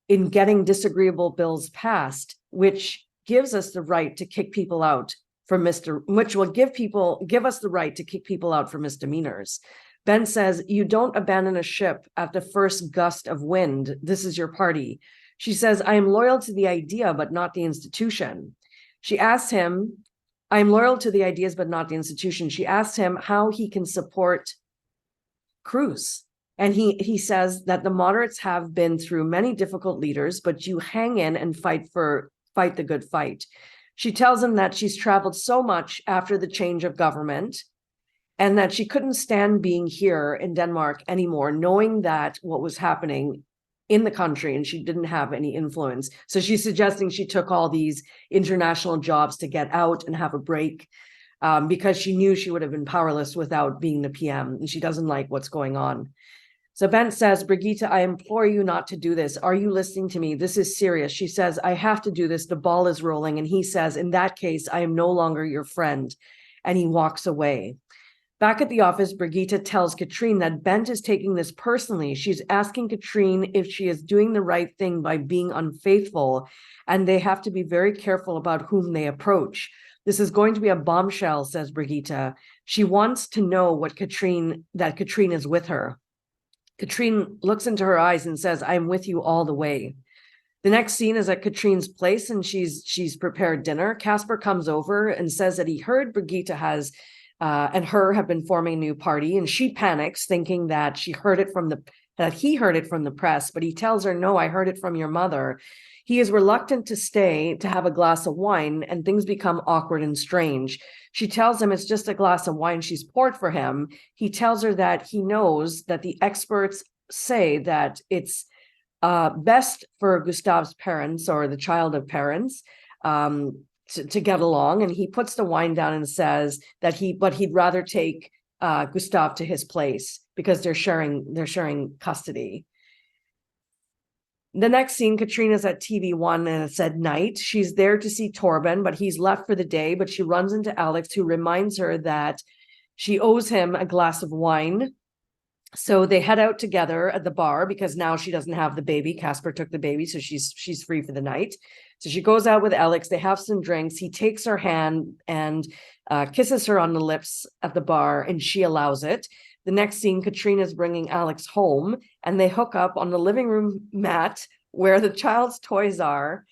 in getting disagreeable bills passed, which gives us the right to kick people out for which will give us the right to kick people out for misdemeanors. Ben says, you don't abandon a ship at the first gust of wind. This is your party. She says, I am loyal to the idea, but not the institution. She asks him, I am loyal to the ideas, but not the institution. She asked him how he can support Cruz. And he says that the moderates have been through many difficult leaders, but you hang in and fight the good fight. She tells him that she's traveled so much after the change of government and that she couldn't stand being here in Denmark anymore, knowing that what was happening in the country and she didn't have any influence. So she's suggesting she took all these international jobs to get out and have a break because she knew she would have been powerless without being the PM, and she doesn't like what's going on. So Bent says, Brigitte, I implore you not to do this. Are you listening to me? This is serious. She says, I have to do this. The ball is rolling. And he says, in that case, I am no longer your friend. And he walks away. Back at the office, Brigitte tells Katrine that Bent is taking this personally. She's asking Katrine if she is doing the right thing by being unfaithful, and they have to be very careful about whom they approach. This is going to be a bombshell, says Brigitte. She wants to know that Katrine is with her. Katrine looks into her eyes and says, I'm with you all the way. The next scene is at Katrine's place, and she's prepared dinner. Casper comes over and says that he heard Brigitte and her have been forming a new party, and she panics, thinking that he heard it from the press, but he tells her, no, I heard it from your mother. He is reluctant to stay to have a glass of wine, and things become awkward and strange. She tells him it's just a glass of wine she's poured for him. He tells her that he knows that the experts say that it's best for Gustav's parents, or the child of parents, to get along. And he puts the wine down and says that he'd rather take Gustav to his place because they're sharing custody. The next scene, Katrine is at TV1 and it's at night. She's there to see Torben, but he's left for the day. But she runs into Alex, who reminds her that she owes him a glass of wine. So they head out together at the bar because now she doesn't have the baby. Casper took the baby, so she's free for the night. So she goes out with Alex. They have some drinks. He takes her hand and kisses her on the lips at the bar, and she allows it. The next scene, Katrine is bringing Alex home, and they hook up on the living room mat where the child's toys are.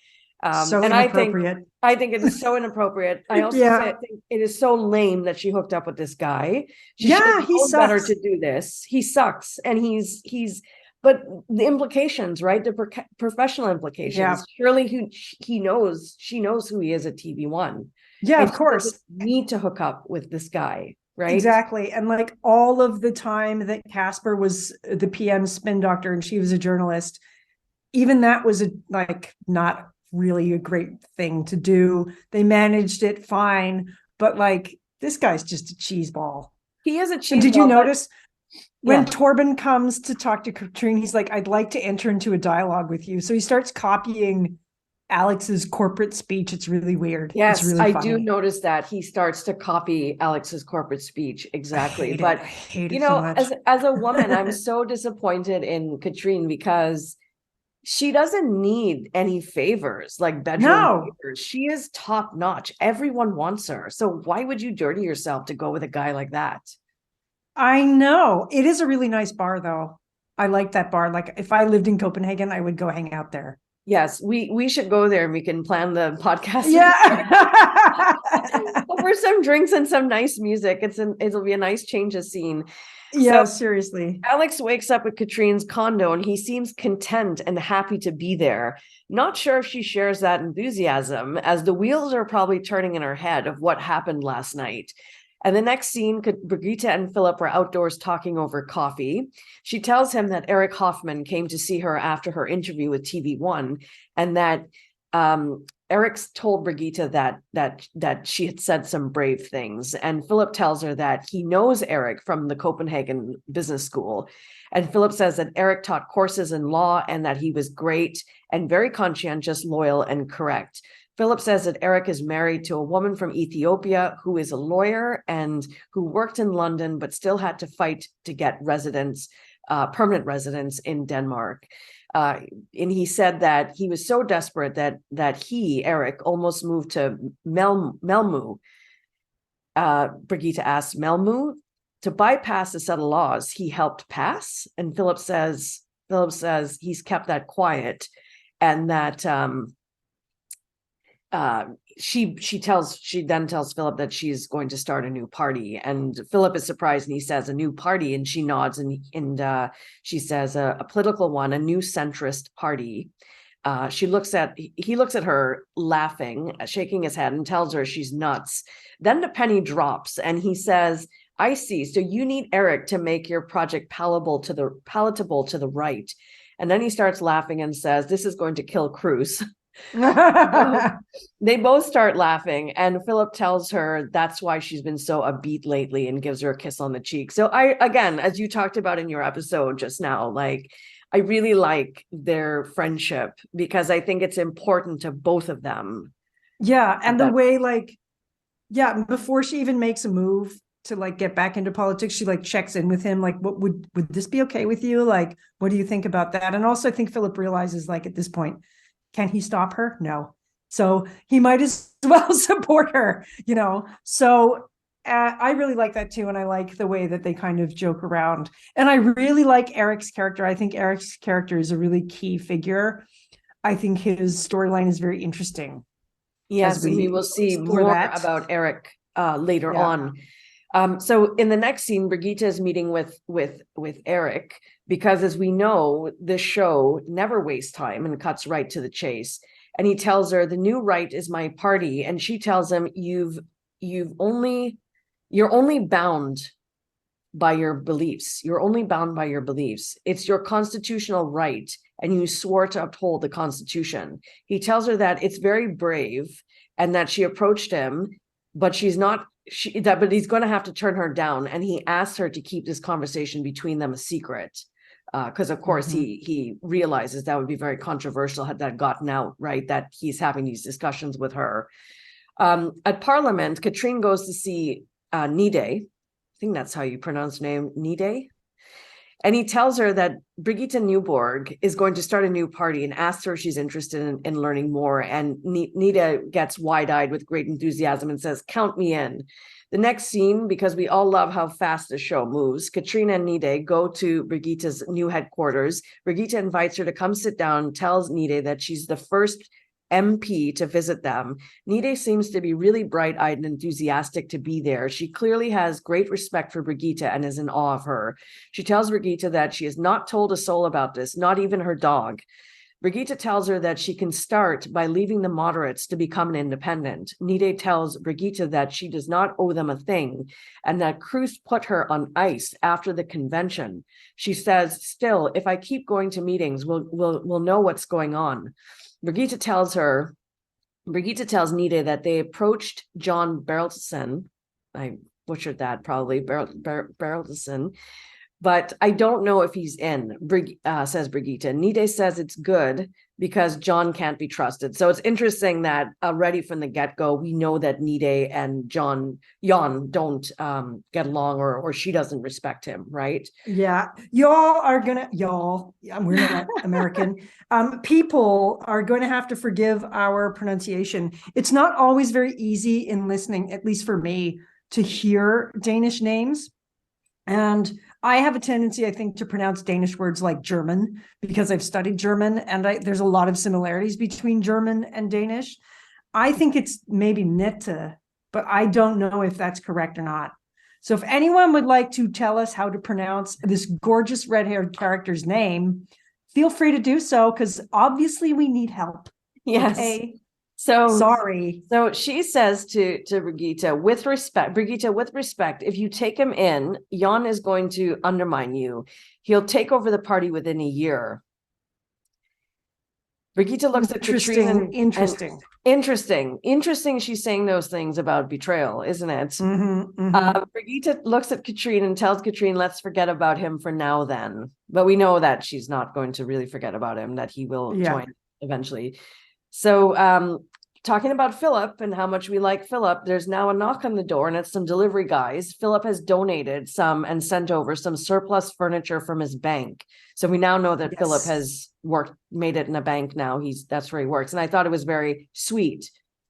So inappropriate. I think it is so inappropriate. I also think it is so lame that she hooked up with this guy. He sucks. Better to do this. He sucks, and but the implications, right? The professional implications. Yeah. Surely she knows who he is at TV1. Yeah, and of course. Need to hook up with this guy. Right. Exactly. And like all of the time that Casper was the PM spin doctor and she was a journalist, even that was not really a great thing to do. They managed it fine, but like this guy's just a cheeseball. He is a cheeseball. And did you notice when Torben comes to talk to Katrine, he's like, I'd like to enter into a dialogue with you. So he starts copying Alex's corporate speech. It's really weird. It's Yes, really I do funny. notice that he starts to copy Alex's corporate speech. I Exactly. hate it. But I hate you it so know, much. as a woman, I'm so disappointed in Katrine because she doesn't need any favors, like bedroom No, favors. She is top notch. Everyone wants her. So why would you dirty yourself to go with a guy like that? I know. It is a really nice bar, though. I like that bar. Like, if I lived in Copenhagen, I would go hang out there. Yes, we should go there and we can plan the podcast Yeah. over some drinks and some nice music. It'll be a nice change of scene. So Yeah, seriously. Alex wakes up at Katrine's condo and he seems content and happy to be there. Not sure if she shares that enthusiasm, as the wheels are probably turning in her head of what happened last night. And the next scene, Brigitte and Philip are outdoors talking over coffee. She tells him that Eric Hoffman came to see her after her interview with TV1, and that Eric's told Brigitte that she had said some brave things. And Philip tells her that he knows Eric from the Copenhagen Business School. And Philip says that Eric taught courses in law and that he was great and very conscientious, loyal, and correct. Philip says that Eric is married to a woman from Ethiopia who is a lawyer and who worked in London, but still had to fight to get permanent residence in Denmark. And he said that he was so desperate that Eric, almost moved to Melmu. Brigitte asked, Melmu? To bypass a set of laws he helped pass? And Philip says he's kept that quiet, and that she then tells Philip that she's going to start a new party, and Philip is surprised and he says a new party, and she nods and she says a political one, a new centrist party. He looks at her laughing, shaking his head, and tells her she's nuts. Then the penny drops and he says, I see. So you need Eric to make your project palatable to the right. And then he starts laughing and says, this is going to kill Cruz. They both start laughing, and Philip tells her that's why she's been so upbeat lately and gives her a kiss on the cheek. So again, as you talked about in your episode just now, like, I really like their friendship because I think it's important to both of them. Yeah. And the way, like, yeah, before she even makes a move to like get back into politics, she like checks in with him, like, what would this be okay with you? Like, what do you think about that? And also I think Philip realizes, like, at this point, can he stop her? No. So he might as well support her, So I really like that too. And I like the way that they kind of joke around. And I really like Eric's character. I think Eric's character is a really key figure. I think his storyline is very interesting. Yes, and we will see more about Eric later on. So in the next scene, Brigitte is meeting with Eric, because as we know, this show never wastes time and cuts right to the chase. And he tells her the new right is my party, and she tells him you're only bound by your beliefs. You're only bound by your beliefs. It's your constitutional right, and you swore to uphold the Constitution. He tells her that it's very brave and that she approached him, but but he's going to have to turn her down. And he asks her to keep this conversation between them a secret. Because of course he realizes that would be very controversial had that gotten out, right? That he's having these discussions with her. At Parliament, Katrine goes to see Nide. I think that's how you pronounce her name, Nide. And he tells her that Brigitte Newborg is going to start a new party and asks her if she's interested in learning more. And Nida gets wide-eyed with great enthusiasm and says, count me in. The next scene, because we all love how fast the show moves, Katrine and Nide go to Brigitte's new headquarters. Brigitte invites her to come sit down, tells Nide that she's the first MP to visit them. Nide seems to be really bright-eyed and enthusiastic to be there. She clearly has great respect for Brigitte and is in awe of her. She tells Brigitte that she has not told a soul about this, not even her dog. Brigitte tells her that she can start by leaving the moderates to become an independent. Nide tells Brigitte that she does not owe them a thing and that Cruz put her on ice after the convention. She says, still, if I keep going to meetings, we'll know what's going on. Brigitte tells Nide that they approached John Bertelsen. I butchered that probably, Bertelsen, but I don't know if he's in, says Brigitte. Nide says it's good because John can't be trusted. So it's interesting that already from the get-go, we know that Nide and Jan don't get along, or she doesn't respect him, right? Yeah. We're not American. People are going to have to forgive our pronunciation. It's not always very easy in listening, at least for me, to hear Danish names. And I have a tendency, I think, to pronounce Danish words like German because I've studied German, and there's a lot of similarities between German and Danish. I think it's maybe nette, but I don't know if that's correct or not. So if anyone would like to tell us how to pronounce this gorgeous red-haired character's name, feel free to do so, because obviously we need help. Yes. Okay? So sorry. So she says to Brigitte, with respect, if you take him in, Jan is going to undermine you. He'll take over the party within a year. Brigitte looks at Katrine. Interesting. She's saying those things about betrayal, isn't it? Mm-hmm, mm-hmm. Brigitte looks at Katrine and tells Katrine, let's forget about him for now then. But we know that she's not going to really forget about him, that he will join eventually. So talking about Philip and how much we like Philip, there's now a knock on the door, and it's some delivery guys. Philip has donated some and sent over some surplus furniture from his bank. So we now know that Philip has made it in a bank now. That's where he works. And I thought it was very sweet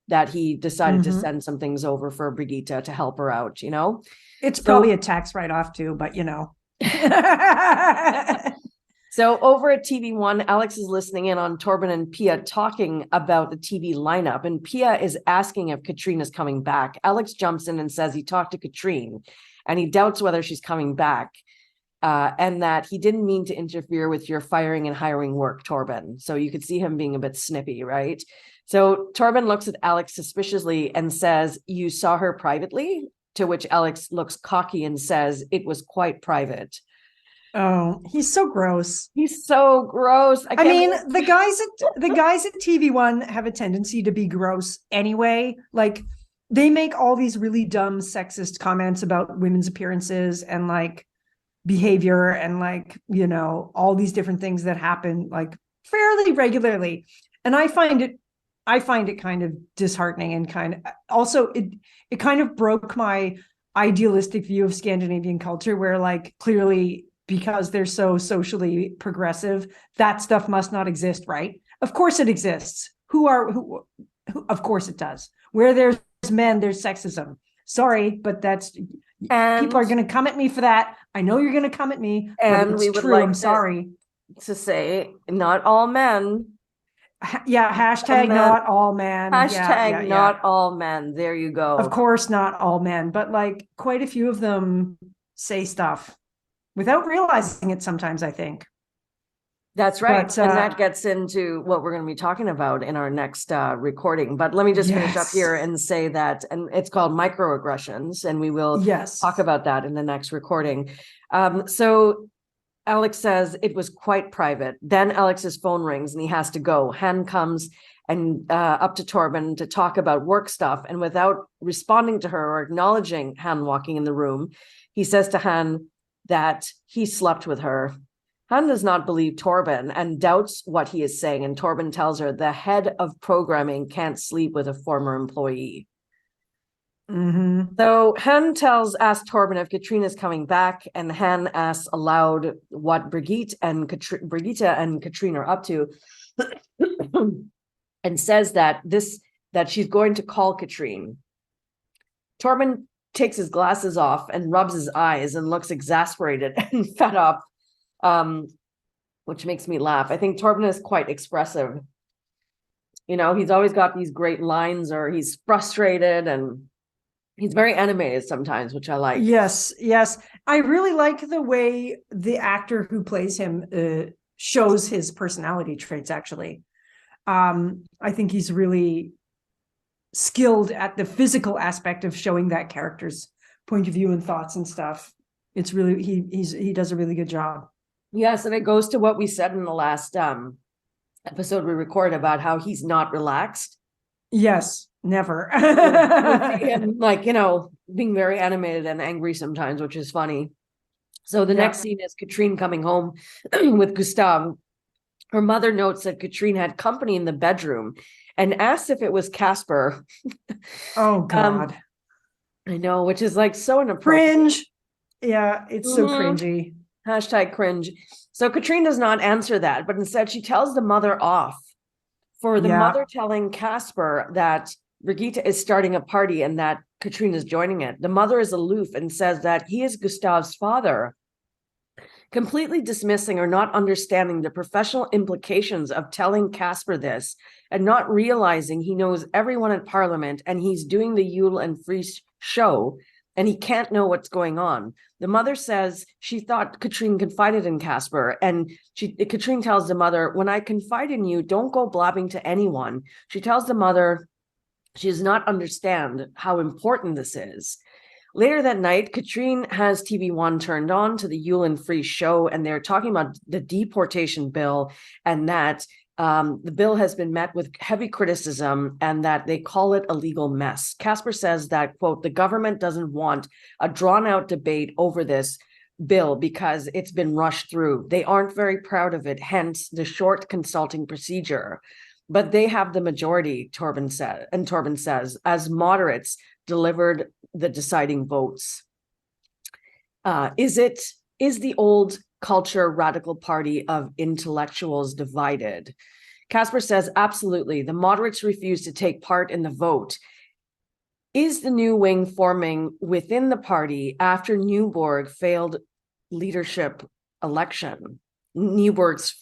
that he decided to send some things over for Brigitte to help her out, you know? It's probably a tax write-off too, but you know. So over at TV1, Alex is listening in on Torben and Pia talking about the TV lineup, and Pia is asking if Katrine is coming back. Alex jumps in and says he talked to Katrine and he doubts whether she's coming back, and that he didn't mean to interfere with your firing and hiring work, Torben. So you could see him being a bit snippy, right? So Torben looks at Alex suspiciously and says, you saw her privately? To which Alex looks cocky and says, it was quite private. Oh, he's so gross. He's so gross. I mean, the guys at TV1 have a tendency to be gross anyway. Like, they make all these really dumb sexist comments about women's appearances and like behavior and like, you know, all these different things that happen like fairly regularly. And I find it kind of disheartening, and kind of also it kind of broke my idealistic view of Scandinavian culture, where like clearly, because they're so socially progressive, that stuff must not exist, right? Of course it exists. Who of course it does. Where there's men, there's sexism. Sorry, but people are going to come at me for that. I know you're going to come at me, and it's true. I'm sorry to say, not all men. Yeah, hashtag not all men. Hashtag not all men. There you go. Of course, not all men, but like quite a few of them say stuff without realizing it sometimes, I think. That's right. But, and that gets into what we're going to be talking about in our next recording. But let me just finish up here and say that, and it's called microaggressions, and we will talk about that in the next recording. So Alex says it was quite private. Then Alex's phone rings and he has to go. Han comes and up to Torben to talk about work stuff. And without responding to her or acknowledging Han walking in the room, he says to Han that he slept with her. Han does not believe Torben and doubts what he is saying. And Torben tells her the head of programming can't sleep with a former employee. Mm-hmm. So Han asks Torben if Katrine is coming back, and Han asks aloud what Brigitte and Katrine are up to, and says that she's going to call Katrine. Torben takes his glasses off and rubs his eyes and looks exasperated and fed up, which makes me laugh. I think Torben is quite expressive. You know, he's always got these great lines, or he's frustrated, and he's very animated sometimes, which I like. Yes. I really like the way the actor who plays him shows his personality traits, actually. I think he's really skilled at the physical aspect of showing that character's point of view and thoughts and stuff. It's really, he does a really good job. Yes, and it goes to what we said in the last episode we recorded about how he's not relaxed. Yes, never. And like, you know, being very animated and angry sometimes, which is funny. So the Yeah. next scene is Katrine coming home with Gustav. Her mother notes that Katrine had company in the bedroom and asks if it was Casper. Oh God. I know, which is like so inappropriate. Cringe. Yeah, it's so cringy. Hashtag cringe. So Katrine does not answer that, but instead she tells the mother off for the mother telling Casper that Birgitte is starting a party and that Katrine is joining it. The mother is aloof and says that he is Gustav's father, completely dismissing or not understanding the professional implications of telling Casper this and not realizing he knows everyone at Parliament and he's doing the Yule and Fries show and he can't know what's going on. The mother says she thought Katrine confided in Casper, and Katrine tells the mother, when I confide in you, don't go blabbing to anyone. She tells the mother she does not understand how important this is. Later that night, Katrine has TV1 turned on to the Yule and Fries show, and they're talking about the deportation bill and that the bill has been met with heavy criticism and that they call it a legal mess. Casper says that, quote, the government doesn't want a drawn out debate over this bill because it's been rushed through. They aren't very proud of it, hence the short consulting procedure. But they have the majority, Torben said, and Torben says, as moderates delivered the deciding votes. Is the old culture radical party of intellectuals divided? Casper says, absolutely. The moderates refuse to take part in the vote. Is the new wing forming within the party after Newburgh's failed leadership election? Asked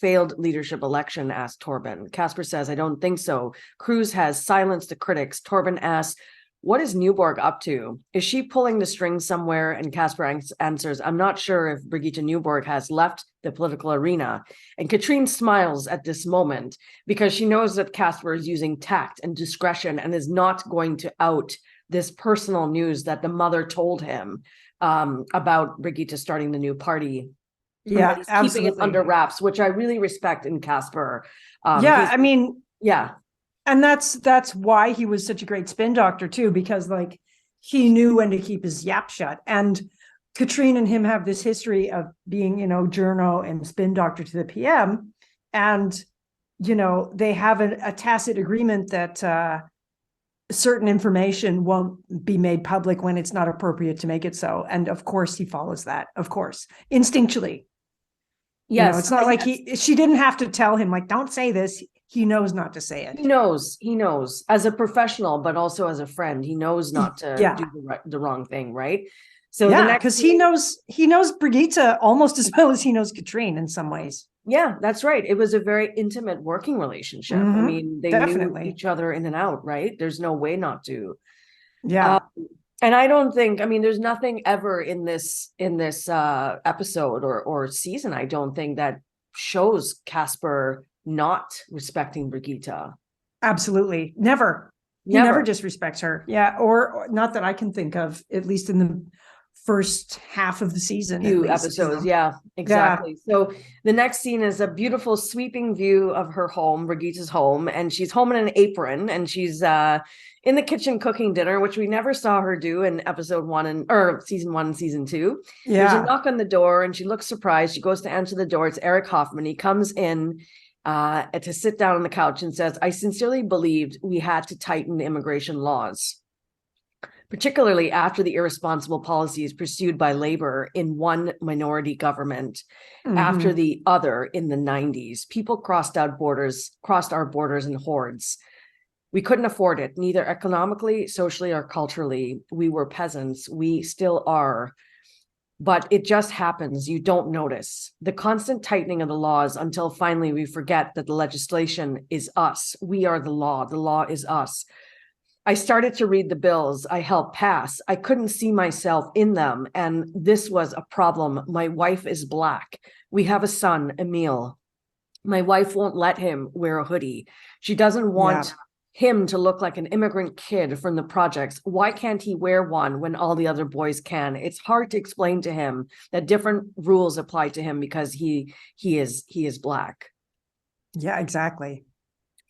Torben. Casper says, I don't think so. Cruz has silenced the critics. Torben asks, what is Newburgh up to? Is she pulling the strings somewhere? And Casper answers, I'm not sure if Birgitte Newburgh has left the political arena. And Katrine smiles at this moment because she knows that Casper is using tact and discretion and is not going to out this personal news that the mother told him about Birgitte starting the new party. Yeah, he's absolutely. keeping it under wraps, which I really respect in Casper. And that's why he was such a great spin doctor too, because like he knew when to keep his yap shut. And Katrine and him have this history of being, journo and spin doctor to the PM. And, they have a tacit agreement that certain information won't be made public when it's not appropriate to make it so. And of course he follows that, of course, instinctually. Yes. It's not like she didn't have to tell him, like, don't say this. He knows not to say it. He knows as a professional, but also as a friend, he knows not to do the wrong thing. Right. So because he knows Brigitte almost as well as he knows Katrine in some ways. Yeah, that's right. It was a very intimate working relationship. Mm-hmm. I mean, they knew each other in and out, right? There's no way not to. Yeah. And I don't think, there's nothing ever in this episode or season, I don't think, that shows Casper not respecting Birgitte. Absolutely. Never. He never disrespects her. Yeah. Or not that I can think of, at least in the first half of the season. Few episodes. Yeah, exactly. Yeah. So the next scene is a beautiful sweeping view of her home, Birgitte's home, and she's home in an apron and she's in the kitchen cooking dinner, which we never saw her do in season 1 and season 2. Yeah. There's a knock on the door and she looks surprised. She goes to answer the door. It's Eric Hoffman. He comes in to sit down on the couch and says, I sincerely believed we had to tighten immigration laws, particularly after the irresponsible policies pursued by Labor in one minority government after the other in the 90s. People crossed our borders in hordes. We couldn't afford it, neither economically, socially, or culturally. We were peasants. We still are. But it just happens. You don't notice the constant tightening of the laws until finally we forget that the legislation is us. We are the law. The law is us. I started to read the bills I helped pass. I couldn't see myself in them. And this was a problem. My wife is Black. We have a son, Emil. My wife won't let him wear a hoodie. She doesn't want him to look like an immigrant kid from the projects. Why can't he wear one when all the other boys can? It's hard to explain to him that different rules apply to him because he is Black. Yeah, exactly.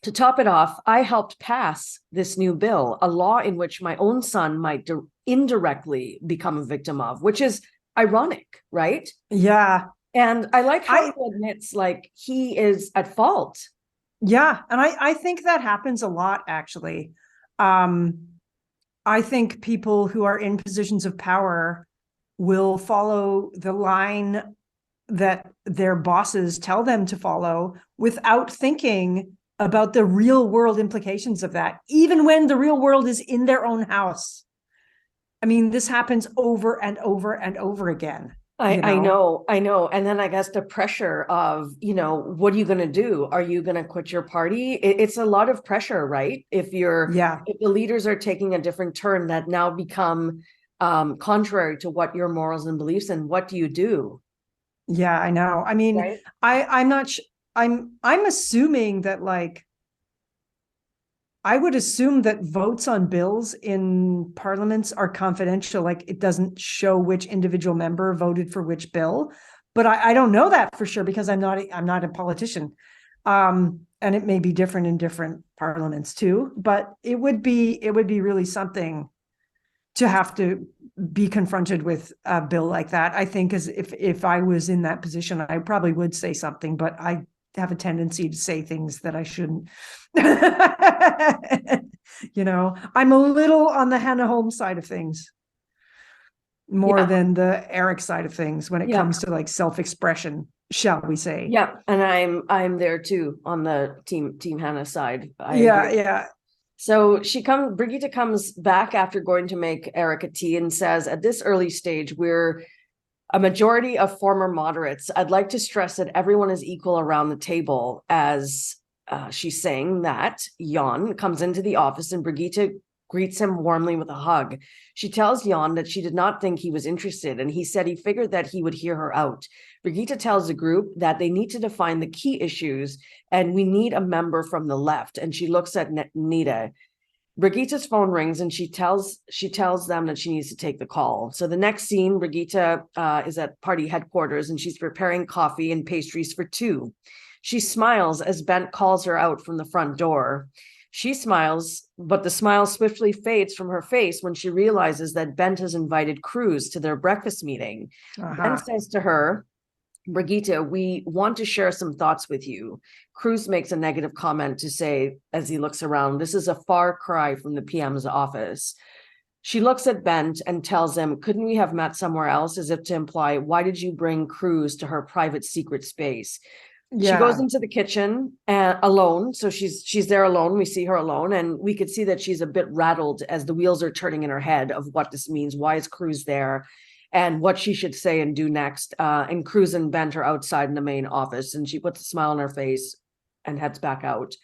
To top it off, I helped pass this new bill, a law in which my own son might indirectly become a victim of, which is ironic, right? Yeah. And I like how he admits like he is at fault. Yeah. And I think that happens a lot, actually. I think people who are in positions of power will follow the line that their bosses tell them to follow without thinking about the real world implications of that, even when the real world is in their own house. I mean, this happens over and over and over again. I know. And then I guess the pressure of, what are you going to do? Are you going to quit your party? It's a lot of pressure, right? If the leaders are taking a different turn that now become contrary to what your morals and beliefs, and what do you do? Yeah, I know. I mean, Right? I'm not I'm assuming that, like, I would assume that votes on bills in parliaments are confidential. Like, it doesn't show which individual member voted for which bill, but I don't know that for sure because I'm not a politician. And it may be different in different parliaments too, but it would be really something to have to be confronted with a bill like that. I think, as if I was in that position, I probably would say something, but I have a tendency to say things that I shouldn't. I'm a little on the Hannah Holmes side of things more than the Eric side of things when it comes to, like, self-expression, shall we say. Yeah. And I'm there too on the team Hannah side. Yeah. So Brigitte comes back after going to make Eric a tea and says, at this early stage, we're a majority of former moderates. I'd like to stress that everyone is equal around the table. As she's saying that, Jan comes into the office and Brigitte greets him warmly with a hug. She tells Jan that she did not think he was interested, and he said he figured that he would hear her out. Brigitte tells the group that they need to define the key issues, and we need a member from the left. And she looks at Nita. Brigitte's phone rings and she tells them that she needs to take the call. So the next scene, Brigitte is at party headquarters and she's preparing coffee and pastries for two. She smiles as Bent calls her out from the front door. She smiles, but the smile swiftly fades from her face when she realizes that Bent has invited Cruz to their breakfast meeting. Bent says to her, Brigitte, we want to share some thoughts with you. Cruz makes a negative comment to say, as he looks around, this is a far cry from the PM's office. She looks at Bent and tells him, couldn't we have met somewhere else, as if to imply, why did you bring Cruz to her private secret space? Yeah. She goes into the kitchen alone. So she's there alone. We see her alone, and we could see that she's a bit rattled as the wheels are turning in her head of what this means. Why is Cruz there? And what she should say and do next. And Cruz and Bent are outside in the main office, and she puts a smile on her face and heads back out.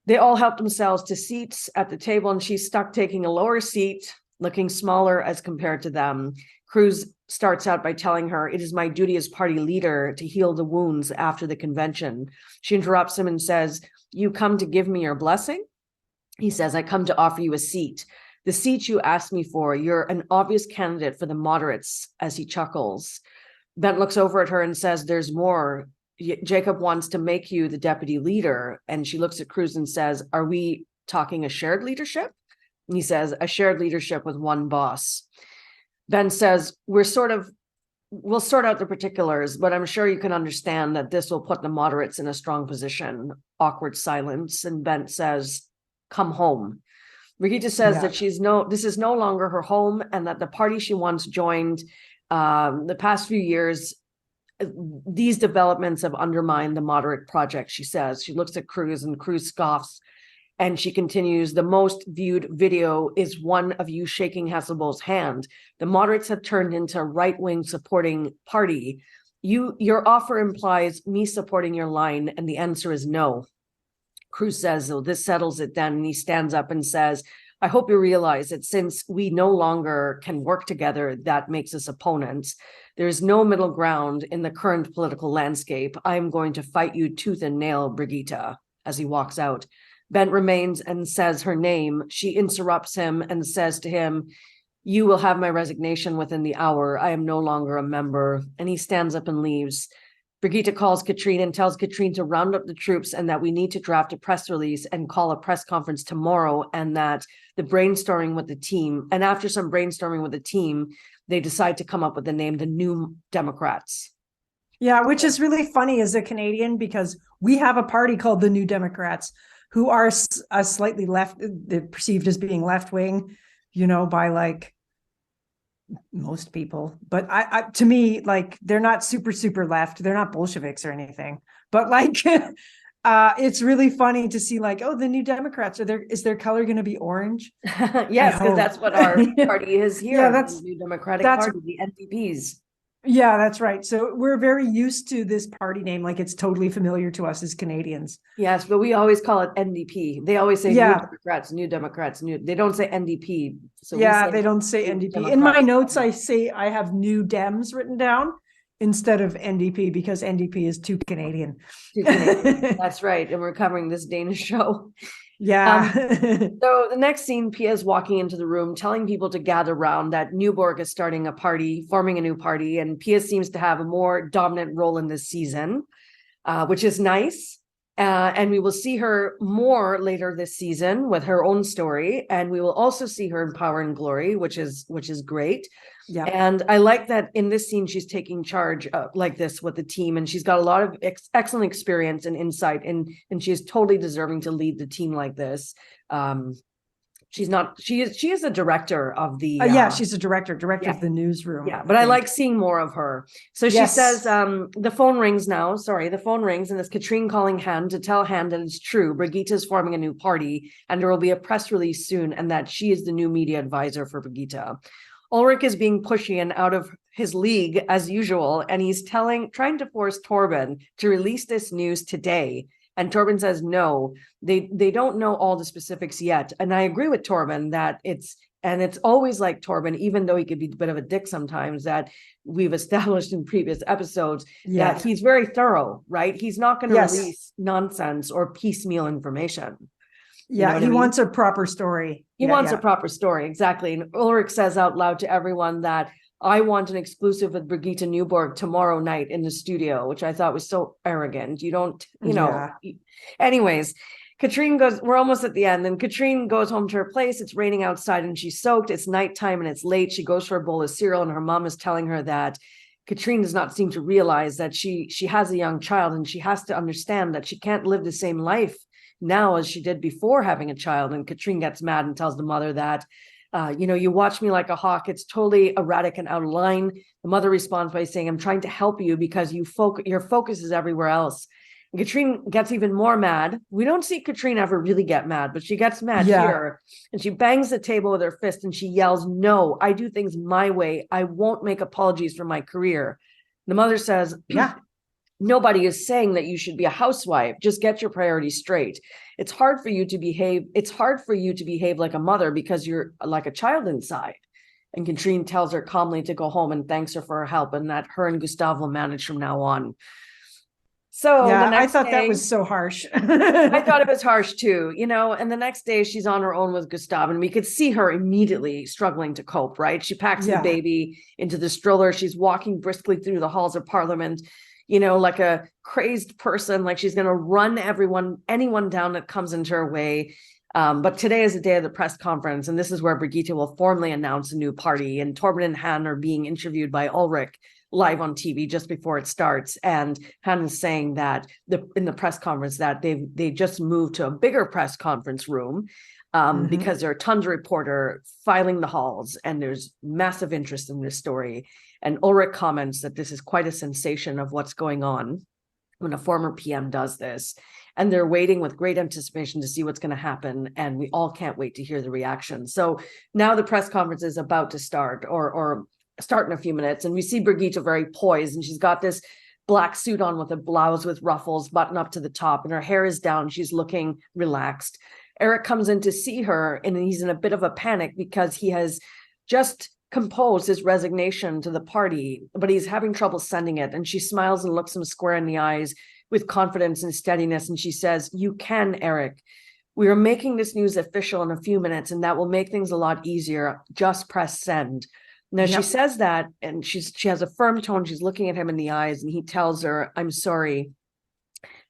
They all help themselves to seats at the table, and she's stuck taking a lower seat, looking smaller as compared to them. Cruz starts out by telling her, it is my duty as party leader to heal the wounds after the convention. She interrupts him and says, you come to give me your blessing? He says, I come to offer you a seat. The seat you asked me for, you're an obvious candidate for the moderates, as he chuckles. Bent looks over at her and says, there's more. Jacob wants to make you the deputy leader. And she looks at Cruz and says, are we talking a shared leadership? And he says, a shared leadership with one boss. Bent says, we'll sort out the particulars, but I'm sure you can understand that this will put the moderates in a strong position. Awkward silence. And Bent says, come home. Brigitte says that this is no longer her home, and that the party she once joined the past few years, these developments have undermined the moderate project, she says. She looks at Cruz and Cruz scoffs, and she continues, the most viewed video is one of you shaking Hasselball's hand. The moderates have turned into a right-wing supporting party. Your offer implies me supporting your line, and the answer is no. Cruz says, oh, this settles it then. And he stands up and says, I hope you realize that since we no longer can work together, that makes us opponents. There's no middle ground in the current political landscape. I'm going to fight you tooth and nail, Brigitte, as he walks out. Bent remains and says her name. She interrupts him and says to him, you will have my resignation within the hour. I am no longer a member. And he stands up and leaves. Birgitte calls Katrine and tells Katrine to round up the troops and that we need to draft a press release and call a press conference tomorrow, and that the brainstorming with the team, and after some brainstorming with the team, they decide to come up with the name, the New Democrats. Yeah, which is really funny as a Canadian, because we have a party called the New Democrats, who are a slightly left, they're perceived as being left wing, by like most people. But to me, like, they're not super left. They're not Bolsheviks or anything. But like, it's really funny to see, like, oh, the New Democrats, is their color going to be orange? Yes, because that's what our party is here. Yeah, that's the New Democratic Party, the NDPs. Yeah, that's right. So we're very used to this party name. Like, it's totally familiar to us as Canadians. Yes, but we always call it NDP. They always say New Democrats, They don't say NDP. So they don't say NDP. Democrats. In my notes, I say I have New Dems written down instead of NDP, because NDP is too Canadian. That's right. And we're covering this Danish show. Yeah. So the next scene, Pia is walking into the room, telling people to gather around, that Nyborg is starting a party, forming a new party. And Pia seems to have a more dominant role in this season, which is nice. And we will see her more later this season with her own story. And we will also see her in Power and Glory, which is great. Yeah. And I like that in this scene, she's taking charge like this with the team, and she's got a lot of excellent experience and insight, and she is totally deserving to lead the team like this. She is a director of the she's a director of the newsroom. Yeah, but I like seeing more of her. So she says the phone rings now. Sorry, the phone rings, and it's Katrine calling Han to tell Han that it's true. Birgitte is forming a new party, and there will be a press release soon, and that she is the new media advisor for Birgitte. Ulrich is being pushy and out of his league as usual, and he's trying to force Torben to release this news today. And Torben says no, they don't know all the specifics yet. And I agree with Torben that it's always like Torben, even though he could be a bit of a dick sometimes, that we've established in previous episodes, that he's very thorough, right? He's not going to release nonsense or piecemeal information. Yeah, he wants a proper story. He wants a proper story, exactly. And Ulrich says out loud to everyone that I want an exclusive with Birgitte Nyborg tomorrow night in the studio, which I thought was so arrogant. You don't, Anyways, Katrine goes, we're almost at the end, and Katrine goes home to her place. It's raining outside and she's soaked. It's nighttime and it's late. She goes for a bowl of cereal, and her mom is telling her that Katrine does not seem to realize that she has a young child, and she has to understand that she can't live the same life now as she did before having a child. And Katrine gets mad and tells the mother that, you watch me like a hawk. It's totally erratic and out of line. The mother responds by saying, I'm trying to help you because your focus is everywhere else. And Katrine gets even more mad. We don't see Katrine ever really get mad, but she gets mad here, and she bangs the table with her fist and she yells, no, I do things my way. I won't make apologies for my career. The mother says, nobody is saying that you should be a housewife. Just get your priorities straight. It's hard for you to behave like a mother because you're like a child inside. And Katrine tells her calmly to go home and thanks her for her help, and that her and Gustav will manage from now on. So I thought that was so harsh. I thought it was harsh too, and the next day she's on her own with Gustav, and we could see her immediately struggling to cope, right? She packs the baby into the stroller. She's walking briskly through the halls of Parliament, like a crazed person, like she's going to run anyone down that comes into her way. But today is the day of the press conference, and this is where Birgitte will formally announce a new party. And Torben and Han are being interviewed by Ulrich live on TV just before it starts. And Han is saying that in the press conference that they just moved to a bigger press conference room because there are tons of reporter filing the halls, and there's massive interest in this story. And Ulrich comments that this is quite a sensation of what's going on when a former PM does this. And they're waiting with great anticipation to see what's going to happen. And we all can't wait to hear the reaction. So now the press conference is about to start or start in a few minutes. And we see Birgitte very poised, and she's got this black suit on with a blouse with ruffles buttoned up to the top, and her hair is down. She's looking relaxed. Eric comes in to see her, and he's in a bit of a panic because he has just composed his resignation to the party, but he's having trouble sending it. And she smiles and looks him square in the eyes with confidence and steadiness. And she says, you can, Eric. We are making this news official in a few minutes, and that will make things a lot easier. Just press send. Now she says that, and she has a firm tone. She's looking at him in the eyes, and he tells her, I'm sorry.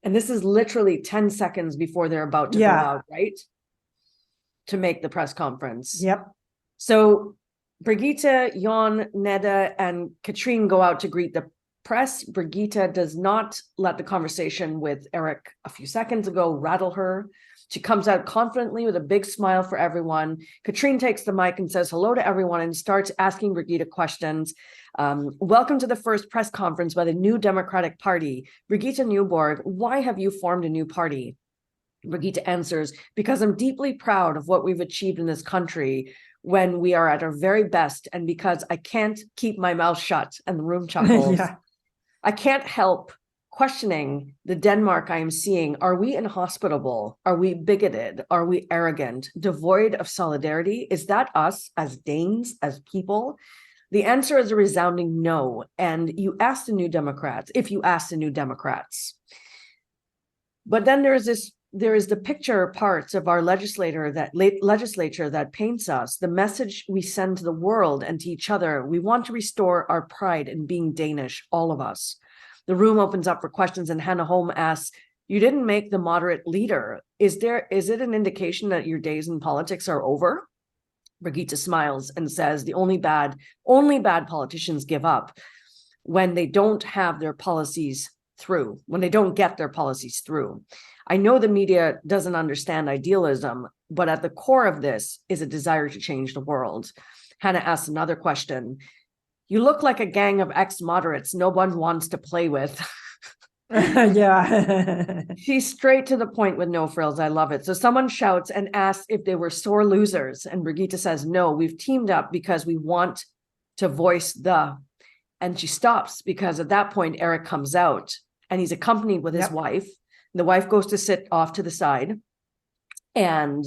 And this is literally 10 seconds before they're about to go out, right? To make the press conference. Yep. So Birgitte, Jon, Neda, and Katrine go out to greet the press. Birgitte does not let the conversation with Eric a few seconds ago rattle her. She comes out confidently with a big smile for everyone. Katrine takes the mic and says hello to everyone and starts asking Birgitte questions. Welcome to the first press conference by the new Democratic Party. Birgitte Nyborg, why have you formed a new party? Birgitte answers, because I'm deeply proud of what we've achieved in this country when we are at our very best, and because I can't keep my mouth shut. And the room chuckles. Yeah. I can't help questioning the Denmark I am seeing. Are we inhospitable? Are we bigoted? Are we arrogant? Devoid of solidarity? Is that us as Danes, as people? The answer is a resounding no. And you ask the New Democrats, if you ask the New Democrats. But then there is the picture parts of our legislature that paints us, the message we send to the world and to each other. We want to restore our pride in being Danish, all of us. The room opens up for questions, and Hannah Holm asks, you didn't make the moderate leader. Is it an indication that your days in politics are over? Birgitte smiles and says, the only bad politicians give up when they don't have their policies through, when they don't get their policies through. I know the media doesn't understand idealism, but at the core of this is a desire to change the world. Hannah asks another question. You look like a gang of ex-moderates no one wants to play with. Yeah. She's straight to the point with no frills. I love it. So someone shouts and asks if they were sore losers. And Birgitte says, no, we've teamed up because we want to voice the. And she stops because at that point, Eric comes out and he's accompanied with his wife. The wife goes to sit off to the side. And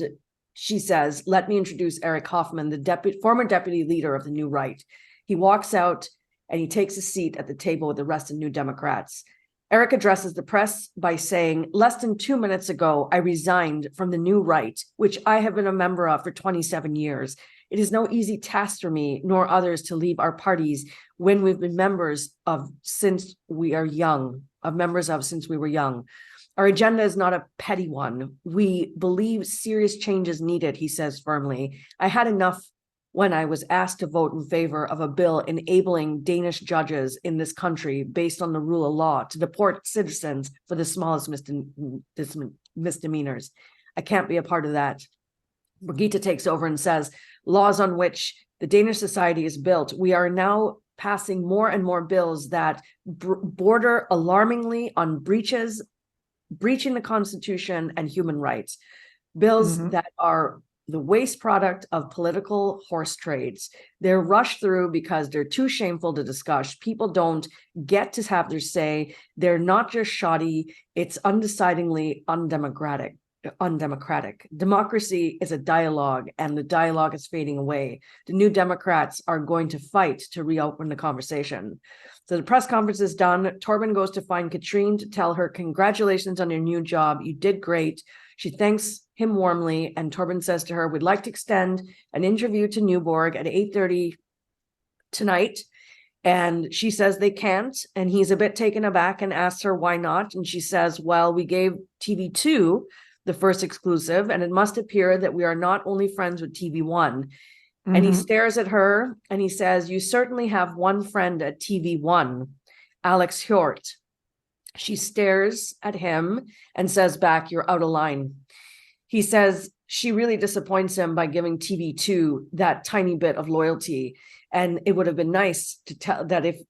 she says, let me introduce Eric Hoffman, the former deputy leader of the New Right. He walks out and he takes a seat at the table with the rest of New Democrats. Eric addresses the press by saying, less than 2 minutes ago, I resigned from the New Right, which I have been a member of for 27 years. It is no easy task for me nor others to leave our parties when we've been members of since we were young. Our agenda is not a petty one. We believe serious change is needed, he says firmly. I had enough when I was asked to vote in favor of a bill enabling Danish judges in this country based on the rule of law to deport citizens for the smallest misdemeanors. I can't be a part of that. Birgitte takes over and says, laws on which the Danish society is built, we are now passing more and more bills that border alarmingly on breaching the Constitution and human rights. Bills that are the waste product of political horse trades. They're rushed through because they're too shameful to discuss. People don't get to have their say. They're not just shoddy, it's undecidedly undemocratic. Democracy is a dialogue, and the dialogue is fading away. The New Democrats are going to fight to reopen the conversation. So the press conference is done. Torben goes to find Katrine to tell her, congratulations on your new job. You did great. She thanks him warmly, and Torben says to her, we'd like to extend an interview to Nyborg at 8:30 tonight. And she says they can't, and he's a bit taken aback and asks her why not. And she says, well, we gave TV2 the first exclusive, and it must appear that we are not only friends with TV1. And he stares at her and he says, you certainly have one friend at TV1, Alex Hjort. She stares at him and says back, you're out of line. He says she really disappoints him by giving TV2 that tiny bit of loyalty. And it would have been nice to tell that if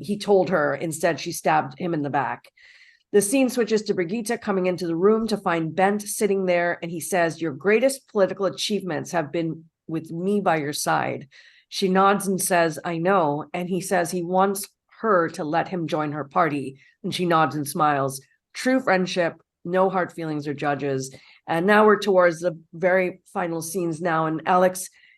he told her. Instead, she stabbed him in the back. The scene switches to Birgitte coming into the room to find Bent sitting there. And he says, your greatest political achievements have been with me by your side. She nods and says, I know. And he says he wants her to let him join her party. And she nods and smiles. True friendship, no hard feelings or judges. And now we're towards the very final scenes now. And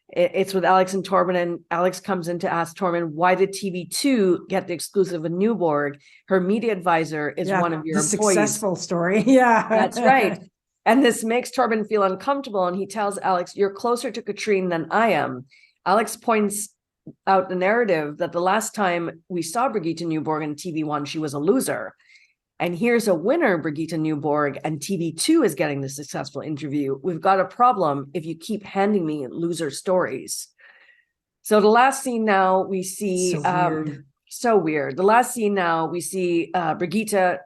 it's with Alex and Torben. And Alex comes in to ask Torben, why did TV2 get the exclusive of Nyborg? Her media advisor is one of your employees. Successful story. Yeah. That's right. And this makes Torben feel uncomfortable. And he tells Alex, you're closer to Katrine than I am. Alex points out the narrative that the last time we saw Birgitte Nyborg in TV1, she was a loser. And here's a winner, Birgitte Nyborg, and TV2 is getting the successful interview. We've got a problem if you keep handing me loser stories. So the last scene now we see So weird. The last scene now we see Brigitte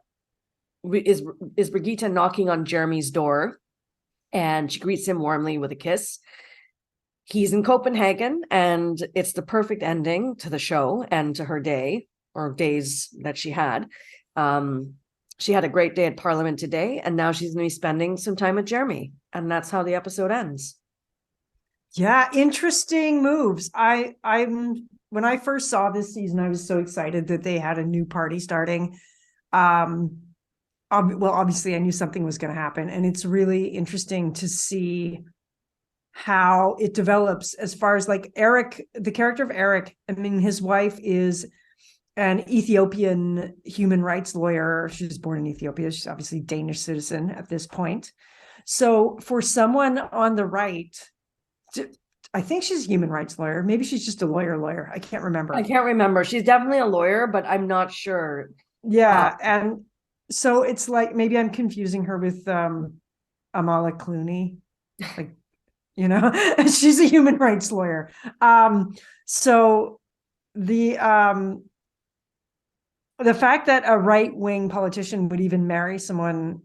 is Brigitte knocking on Jeremy's door, and she greets him warmly with a kiss. He's in Copenhagen, and it's the perfect ending to the show and to her day, or days that she had. She had a great day at Parliament today, and now she's going to be spending some time with Jeremy, and that's how the episode ends. Yeah, interesting moves. I'm when I first saw this season, I was so excited that they had a new party starting. Well, obviously I knew something was going to happen, and it's really interesting to see how it develops as far as like Eric, the character of Eric. I mean, his wife is an Ethiopian human rights lawyer. She was born in Ethiopia. She's obviously a Danish citizen at this point. So for someone on the right, I think she's a human rights lawyer. Maybe she's just a lawyer. I can't remember. I can't remember. She's definitely a lawyer, but I'm not sure. Yeah. And so it's like, maybe I'm confusing her with Amala Clooney. Like, you know, she's a human rights lawyer. So the fact that a right-wing politician would even marry someone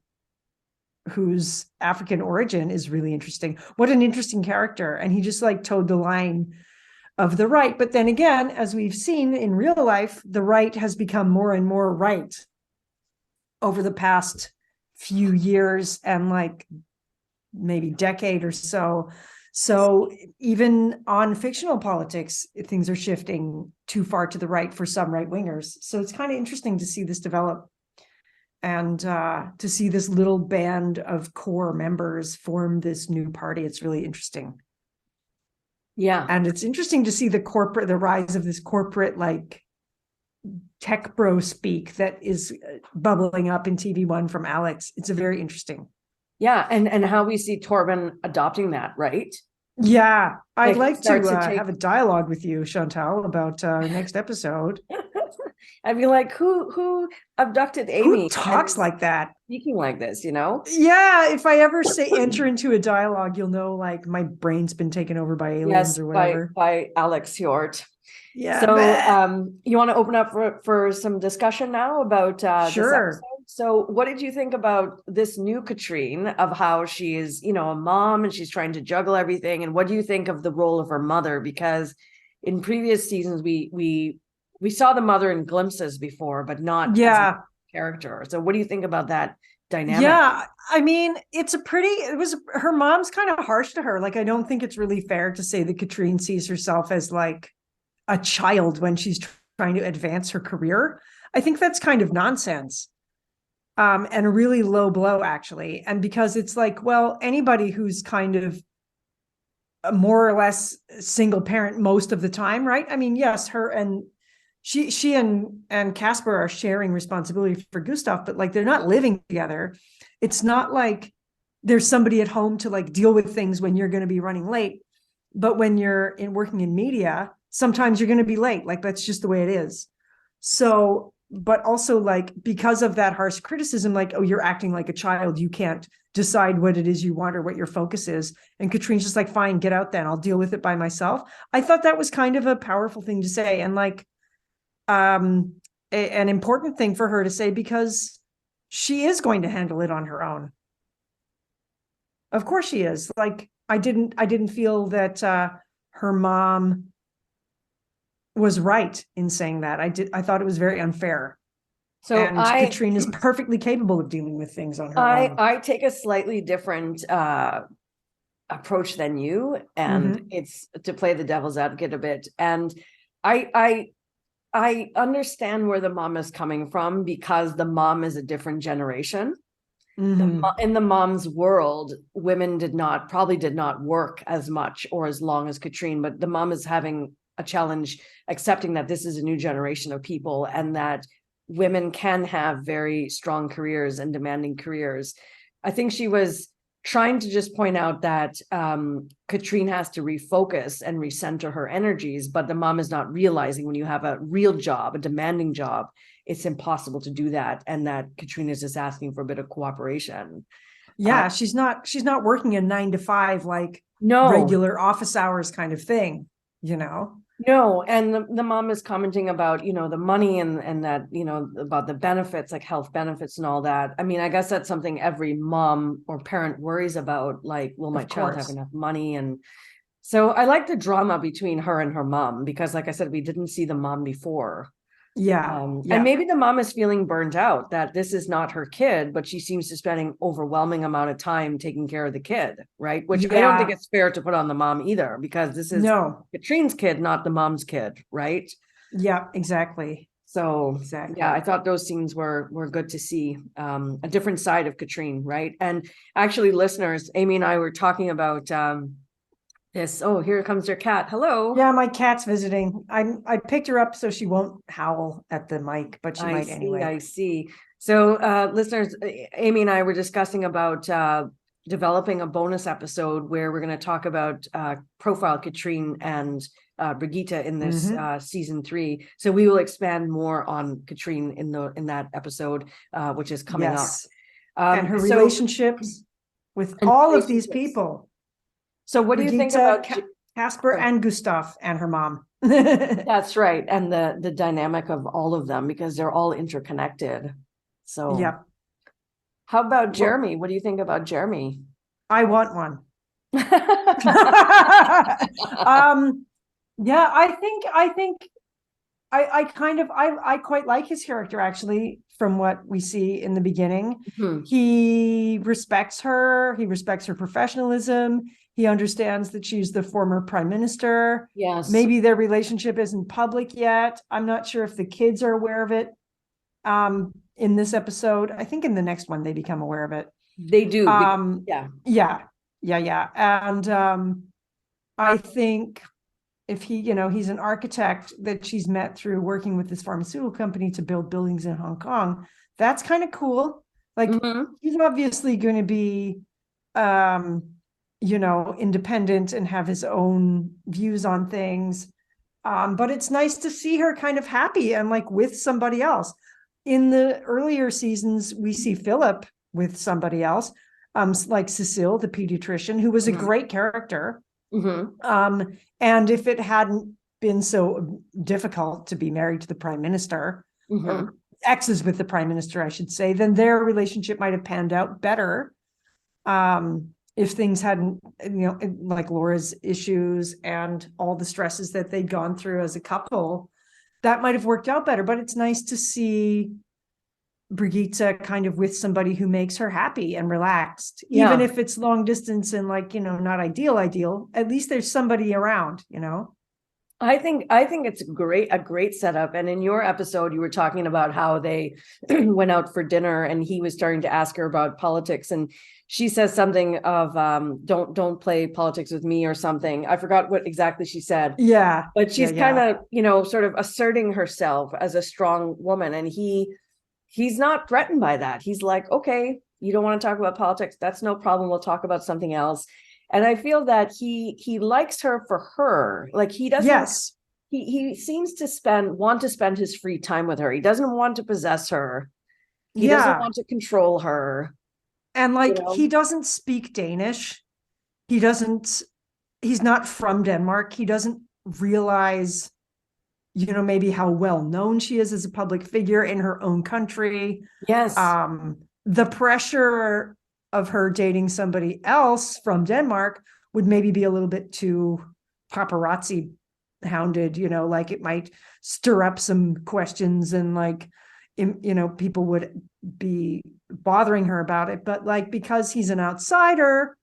whose African origin is really interesting. What an interesting character. And he just like towed the line of the right. But then again, as we've seen in real life, the right has become more and more right over the past few years and like maybe decade or so. So even on fictional politics, things are shifting too far to the right for some right wingers. So it's kind of interesting to see this develop, and to see this little band of core members form this new party. It's really interesting. Yeah. And it's interesting to see the rise of this corporate like tech bro speak that is bubbling up in TV1 from Alex. It's a very interesting. Yeah. And how we see Torben adopting that, right? Yeah. I'd like to take... have a dialogue with you, Chantal, about our next episode. I'd be like, who abducted Amy? Who talks like that? Speaking like this, you know? Yeah, if I ever say enter into a dialogue, you'll know like my brain's been taken over by aliens or whatever. By Alex Hjort. Yeah. So you want to open up for some discussion now about sure. This episode? So what did you think about this new Katrine, of how she is, you know, a mom and she's trying to juggle everything? And what do you think of the role of her mother? Because in previous seasons, we saw the mother in glimpses before, but not as a character. So what do you think about that dynamic? Yeah, I mean, her mom's kind of harsh to her. Like, I don't think it's really fair to say that Katrine sees herself as like a child when she's trying to advance her career. I think that's kind of nonsense. And a really low blow, actually. And because it's like, well, anybody who's kind of a more or less single parent most of the time, right? I mean, yes, her and she and Casper are sharing responsibility for Gustav, but like they're not living together. It's not like there's somebody at home to like deal with things when you're going to be running late. But when you're working in media, sometimes you're going to be late. Like that's just the way it is. So, but also like because of that harsh criticism, like, oh, you're acting like a child. You can't decide what it is you want or what your focus is. And Katrine's just like, fine, get out then. I'll deal with it by myself. I thought that was kind of a powerful thing to say. And like, an important thing for her to say, because she is going to handle it on her own. Of course she is. Like, I didn't feel that her mom was right in saying that. I thought it was very unfair. So Katrine is perfectly capable of dealing with things on her own. I take a slightly different approach than you, and it's to play the devil's advocate a bit. And I understand where the mom is coming from, because the mom is a different generation. In the mom's world, women probably did not work as much or as long as Katrine, but the mom is having a challenge accepting that this is a new generation of people and that women can have very strong careers and demanding careers. I think she was trying to just point out that Katrine has to refocus and recenter her energies, but the mom is not realizing when you have a real job, a demanding job, it's impossible to do that, and that Katrine is just asking for a bit of cooperation. Yeah, she's not working a 9 to 5 like regular office hours kind of thing, you know. No, and the mom is commenting about, the money and that, about the benefits, like health benefits and all that. I mean, I guess that's something every mom or parent worries about, like, will my child have enough money? And so I like the drama between her and her mom, because like I said, we didn't see the mom before. Yeah. And maybe the mom is feeling burnt out, that this is not her kid, but she seems to spending overwhelming amount of time taking care of the kid, right? Which I don't think it's fair to put on the mom either, because this is Katrine's kid, not the mom's kid, right? Yeah, exactly. So yeah, I thought those scenes were good to see, a different side of Katrine, right? And actually, listeners, Amy and I were talking about this. Oh, here comes your cat. Hello. Yeah, my cat's visiting. I picked her up so she won't howl at the mic, but she might anyway. I see. So listeners, Amy and I were discussing about developing a bonus episode where we're going to talk about profile Katrine and Birgitte in this season 3. So we will expand more on Katrine in that episode, which is coming up. And her relationships with all of these people. So what do you think about Casper and Gustav and her mom? That's right. And the dynamic of all of them, because they're all interconnected. So yeah. How about Jeremy? What do you think about Jeremy? I want one. Yeah, I think I quite like his character, actually, from what we see in the beginning. He respects her. He respects her professionalism. He understands that she's the former prime minister. Yes. Maybe their relationship isn't public yet. I'm not sure if the kids are aware of it. In this episode, I think in the next one, they become aware of it. They do. Yeah. And I think if he's an architect that she's met through working with this pharmaceutical company to build buildings in Hong Kong, that's kind of cool. Like, he's obviously going to be, independent and have his own views on things. But it's nice to see her kind of happy and like with somebody else. In the earlier seasons, we see Philip with somebody else, like Cecile, the pediatrician, who was a great character. And if it hadn't been so difficult to be married to the prime minister, or exes with the prime minister, I should say, then their relationship might have panned out better. If things hadn't, like Laura's issues and all the stresses that they'd gone through as a couple, that might have worked out better. But it's nice to see Birgitte kind of with somebody who makes her happy and relaxed, even if it's long distance and like, not ideal, at least there's somebody around, I think it's a great setup. And in your episode, you were talking about how they went out for dinner and he was starting to ask her about politics, and she says something of don't play politics with me or something. I forgot what exactly she said. Yeah. But she's kind of, sort of asserting herself as a strong woman, and he's not threatened by that. He's like, okay, you don't want to talk about politics. That's no problem. We'll talk about something else. And I feel that he likes her for her. Like, he doesn't. Yes. He seems to want to spend his free time with her. He doesn't want to possess her. He doesn't want to control her. And like, he doesn't speak Danish. He's not from Denmark. He doesn't realize, maybe how well known she is as a public figure in her own country. Yes. The pressure of her dating somebody else from Denmark would maybe be a little bit too paparazzi hounded, like it might stir up some questions and like, people would be bothering her about it. But like, because he's an outsider,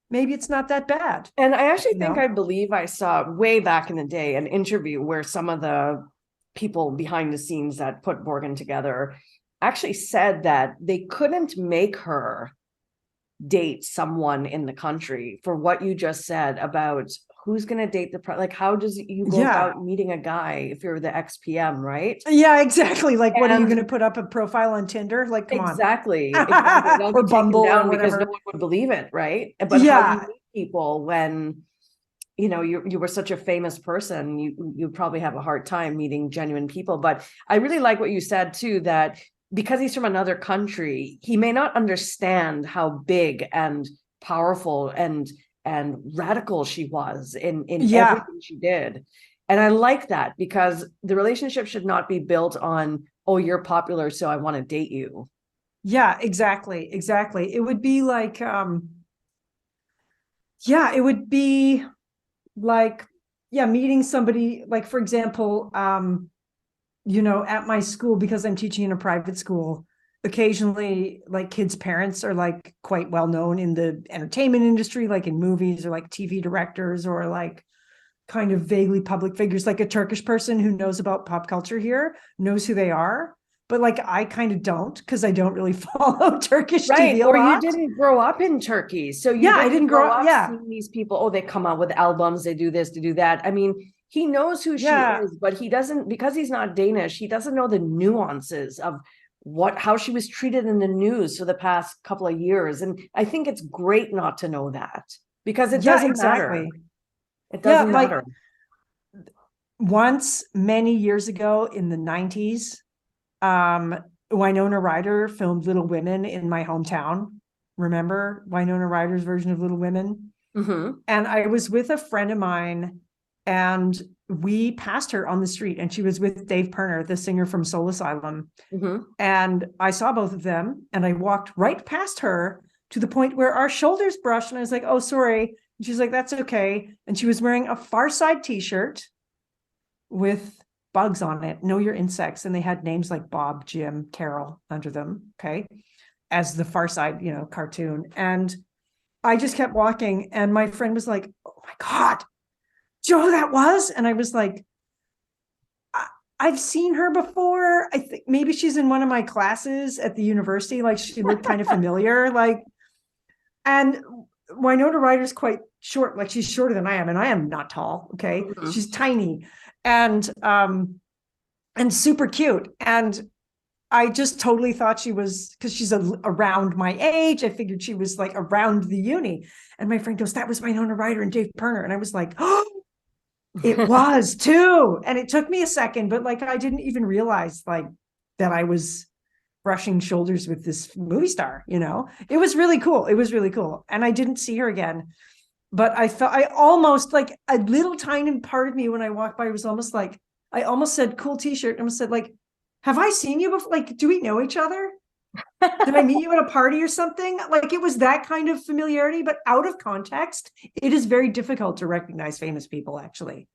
maybe it's not that bad. And I actually I believe I saw way back in the day an interview where some of the people behind the scenes that put Borgen together actually said that they couldn't make her date someone in the country for what you just said about who's going to date like, how does you go about meeting a guy if you're the ex-PM, right? Yeah, exactly. Like, what are you going to put up a profile on Tinder? Like, come on. Exactly. Or Bumble or whatever. Because no one would believe it, right? But how do you meet people when you were such a famous person? You probably have a hard time meeting genuine people. But I really like what you said too, that because he's from another country, he may not understand how big and powerful and radical she was in everything she did. And I like that, because the relationship should not be built on, oh, you're popular, so I want to date you. Yeah, exactly. Exactly. It would be like, yeah, it would be like, yeah, meeting somebody, like, for example, at my school, because I'm teaching in a private school, occasionally like kids' parents are like quite well known in the entertainment industry, like in movies, or like TV directors, or like kind of vaguely public figures. Like a Turkish person who knows about pop culture here knows who they are. But like I kind of don't, because I don't really follow Turkish Right. TV a Or you lot. didn't grow up in Turkey. So you Yeah, I didn't didn't grow grow up. up Yeah. seeing these people. Oh, they come out with albums, they do this, they do that. I mean, he knows who she Yeah. is, but he doesn't, because he's not Danish, he doesn't know the nuances of how she was treated in the news for the past couple of years. And I think it's great not to know that, because it Yeah, doesn't matter. exactly. It Yeah, doesn't like matter. once many years ago in the 90s, Winona Ryder filmed Little Women in my hometown. Remember Winona Ryder's version of Little Women? Mm-hmm. And I was with a friend of mine, and we passed her on the street, and she was with Dave Pirner, the singer from Soul Asylum. Mm-hmm. And I saw both of them, and I walked right past her to the point where our shoulders brushed. And I was like, oh, sorry. And she's like, that's okay. And she was wearing a Far Side t-shirt with bugs on it. Know your insects. And they had names like Bob, Jim, Carol under them. Okay. As the Far Side, cartoon. And I just kept walking. And my friend was like, oh my God, do you know who that was? And I was like, I've seen her before. I think maybe she's in one of my classes at the university. Like she looked kind of familiar. And Winona Ryder's quite short. Like she's shorter than I am, and I am not tall. Okay. Mm-hmm. She's tiny and super cute. And I just totally thought she was, because she's around my age. I figured she was like around the uni. And my friend goes, that was Winona Ryder and Dave Pirner. And I was like, oh, it was too. And it took me a second, but like I didn't even realize like that I was brushing shoulders with this movie star. It was really cool. It was really cool. And I didn't see her again. But I felt, I almost, like a little tiny part of me when I walked by was almost like, I almost said cool t-shirt. I almost said like, have I seen you before? Like, do we know each other? Did I meet you at a party or something? Like it was that kind of familiarity, but out of context, it is very difficult to recognize famous people, actually.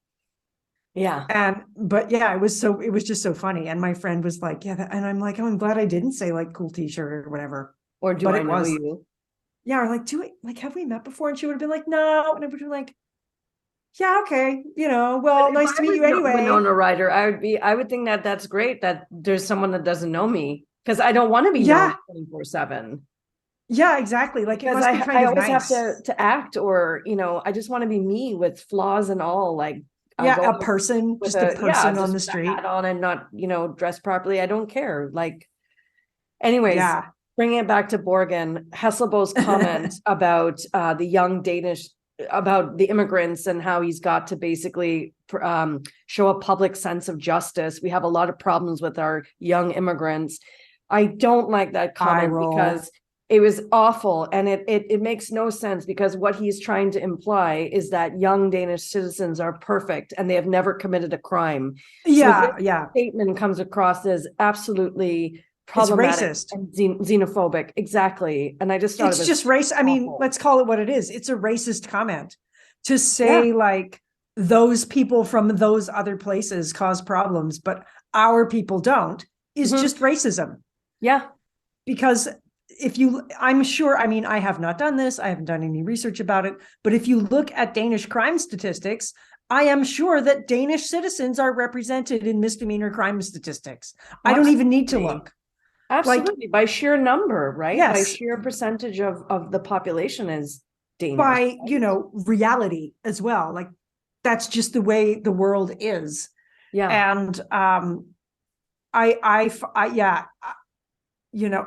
Yeah. But yeah, it was just so funny. And my friend was like, yeah. And I'm like, oh, I'm glad I didn't say like cool t-shirt or whatever. Or do But I it know was, you? yeah. Or like, have we met before? And she would have been like, no. And I would have been like, yeah, okay. Well, nice to meet you anyway. Winona Ryder, I would think that that's great that there's someone that doesn't know me, because I don't want to be known 24/7. Yeah, exactly. Like it Because must be kind I of always nice. have to act, or I just want to be me with flaws and all. Like Yeah, go a person, with just a person on just the with street. a hat on and not dressed properly. I don't care. Like, anyways, Yeah. bringing it back to Borgen, Hesselbo's comment about the young Danish, about the immigrants, and how he's got to basically show a public sense of justice. We have a lot of problems with our young immigrants. I don't like that comment because it was awful, and it makes no sense, because what he's trying to imply is that young Danish citizens are perfect and they have never committed a crime. Yeah, so this yeah. statement comes across as absolutely problematic and xenophobic. Exactly. And I just thought it's just race. I mean, let's call it what it is. It's a racist comment to say like those people from those other places cause problems, but our people don't, is just racism. Yeah. Because I'm sure, I mean, I have not done this. I haven't done any research about it, but if you look at Danish crime statistics, I am sure that Danish citizens are represented in misdemeanor crime statistics. Absolutely. I don't even need to look. Absolutely. By sheer number, right? Yes. By sheer percentage of the population is Danish. By, reality as well. Like that's just the way the world is. Yeah. And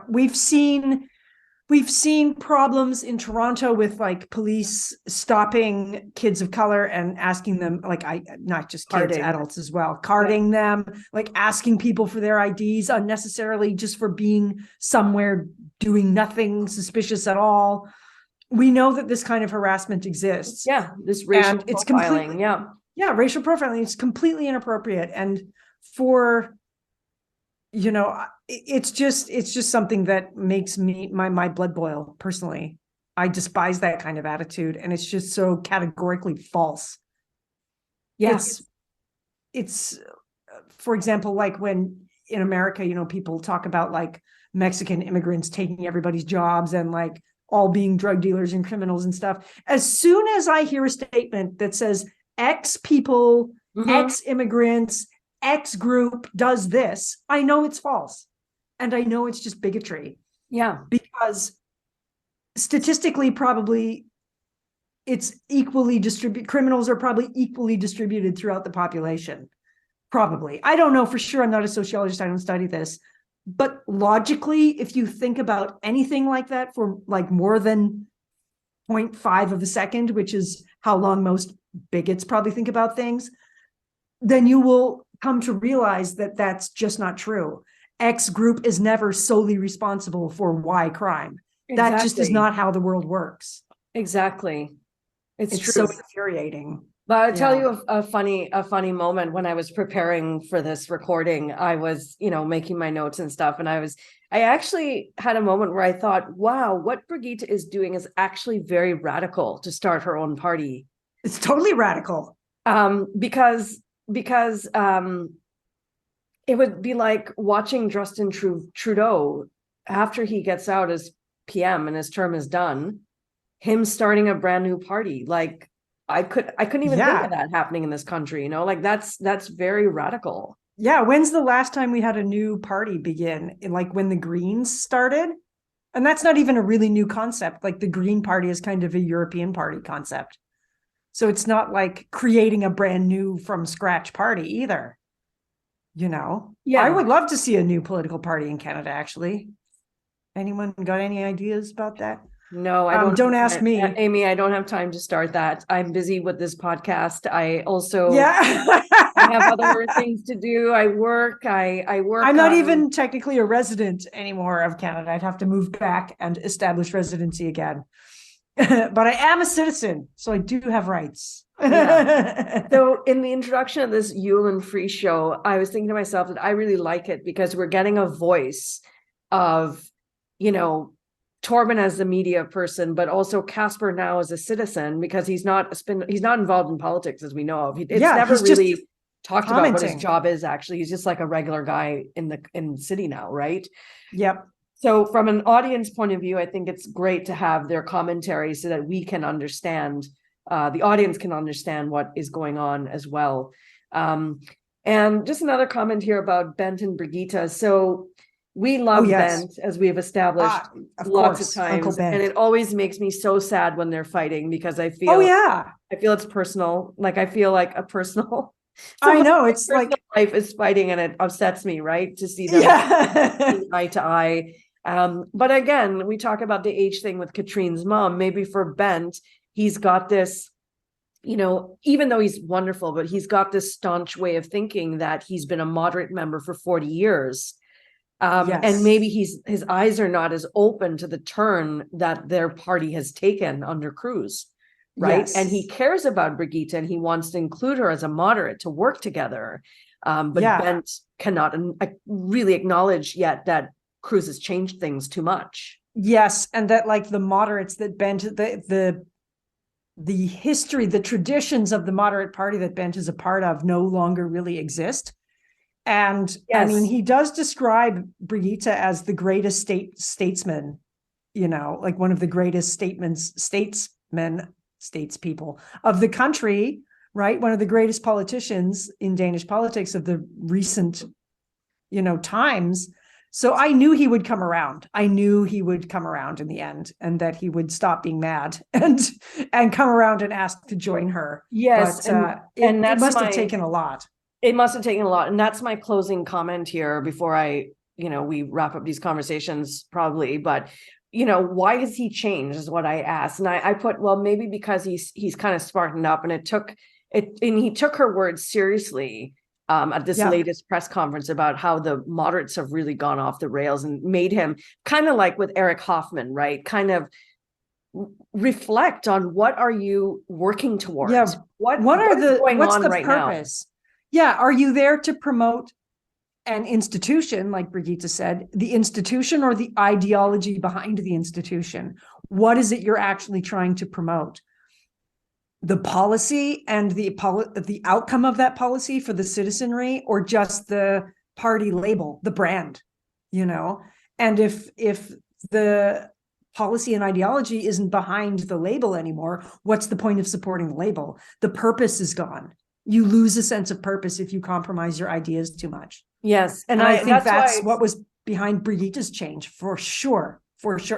we've seen problems in Toronto with like police stopping kids of color and asking them, like, not just kids, adults as well, carding them, like asking people for their IDs unnecessarily just for being somewhere doing nothing suspicious at all. We know that this kind of harassment exists. Yeah, this racial and it's profiling. Yeah, racial profiling is completely inappropriate. And for, it's just something that makes my blood boil personally. I despise that kind of attitude. And it's just so categorically false. Yes. It's, for example, like when in America, people talk about like Mexican immigrants taking everybody's jobs and like all being drug dealers and criminals and stuff. As soon as I hear a statement that says X people, X immigrants, X group does this, I know it's false. And I know it's just bigotry. Yeah. Because statistically, probably it's equally distributed. Criminals are probably equally distributed throughout the population. Probably. I don't know for sure. I'm not a sociologist. I don't study this. But logically, if you think about anything like that for like more than 0.5 of a second, which is how long most bigots probably think about things, then you will come to realize that that's just not true. X group is never solely responsible for Y crime. Exactly. That just is not how the world works. Exactly. It's true. So infuriating. But I'll tell you a funny moment when I was preparing for this recording. I was, making my notes and stuff. And I actually had a moment where I thought, wow, what Birgitte is doing is actually very radical to start her own party. It's totally radical. Because it would be like watching Justin Trudeau after he gets out as PM and his term is done, him starting a brand new party. Like, I couldn't even think of that happening in this country, like that's very radical. Yeah. When's the last time we had a new party begin? Like when the Greens started? And that's not even a really new concept. Like the Green Party is kind of a European party concept. So it's not like creating a brand new from scratch party either. Yeah. I would love to see a new political party in Canada, actually. Anyone got any ideas about that? No, I don't ask me. Amy, I don't have time to start that. I'm busy with this podcast. I also I have other things to do. I work. I'm not even technically a resident anymore of Canada. I'd have to move back and establish residency again. But I am a citizen, so I do have rights. So in the introduction of this Yule and Free show, I was thinking to myself that I really like it because we're getting a voice of, Torben as the media person, but also Casper now as a city,son, because he's not involved in politics as we know of. It's never really talked about what his job is. Actually, he's just like a regular guy in the city now, right? Yep. So from an audience point of view, I think it's great to have their commentary so that we can understand, the audience can understand what is going on as well. And just another comment here about Bent and Birgitte. So we love Bent, as we have established lots of times, and it always makes me so sad when they're fighting because I feel, I feel it's personal. Like I feel like a personal. I know it's like life is fighting, and it upsets me, right, to see them eye to eye. But again, we talk about the age thing with Katrine's mom. Maybe for Bent, he's got this, even though he's wonderful, but he's got this staunch way of thinking that he's been a moderate member for 40 years. And maybe his eyes are not as open to the turn that their party has taken under Cruz, right? And he cares about Birgitte and he wants to include her as a moderate to work together. But Bent cannot really acknowledge yet that Cruz has changed things too much. Yes, and that like the moderates that Bent, the history, the traditions of the moderate party that Bent is a part of no longer really exist. And I mean, he does describe Birgitte as the greatest statesman, like one of the greatest statespeople of the country, right? One of the greatest politicians in Danish politics of the recent, times. So I knew he would come around. I knew he would come around in the end, and that he would stop being mad and come around and ask to join her. Yes, but, it must have taken a lot. It must have taken a lot. And that's my closing comment here before we wrap up these conversations probably. But, why has he changed is what I asked. And I put, well, maybe because he's kind of smartened up, and he took her words seriously at this latest press conference about how the moderates have really gone off the rails and made him kind of like with Eric Hoffman, right? Kind of reflect on what are you working towards? Yeah. What is going what's on the right purpose? Yeah. Are you there to promote an institution, like Birgitte said, the institution or the ideology behind the institution? What is it you're actually trying to promote? The policy and the outcome of that policy for the citizenry, or just the party label, the brand, you know? And if the policy and ideology isn't behind the label anymore, what's the point of supporting the label? The purpose is gone. You lose a sense of purpose if you compromise your ideas too much. Yes. And I think that's what was behind Brigitte's change, for sure,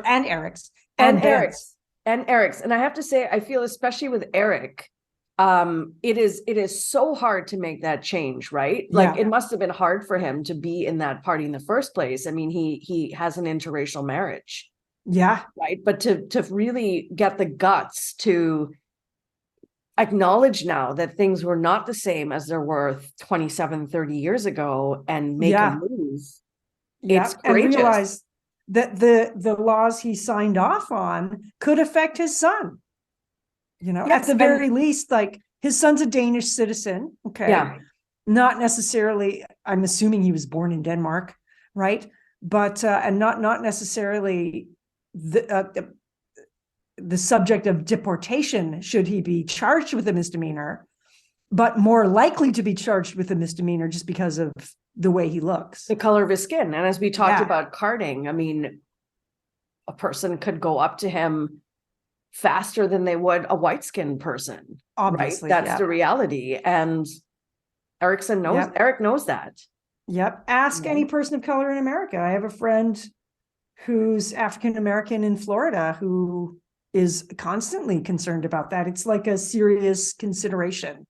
and Eric's and Eric's. And Eric's. And I have to say, I feel especially with Eric, it is so hard to make that change, right? Like it must have been hard for him to be in that party in the first place. I mean, he has an interracial marriage. Yeah. Right. But to really get the guts to acknowledge now that things were not the same as there were 27, 30 years ago and make a move. It's courageous. And realize that the laws he signed off on could affect his son. You know, at the very least, like his son's a Danish citizen. Okay. Yeah. Not necessarily, I'm assuming he was born in Denmark, right? But and not necessarily the subject of deportation should he be charged with a misdemeanor, but more likely to be charged with a misdemeanor just because of the way he looks, the color of his skin. And as we talked about carding, I mean, a person could go up to him faster than they would a white-skinned person. Obviously, right? That's the reality. And Eric knows that. Yep. Ask any person of color in America. I have a friend who's African-American in Florida who is constantly concerned about that. It's like a serious consideration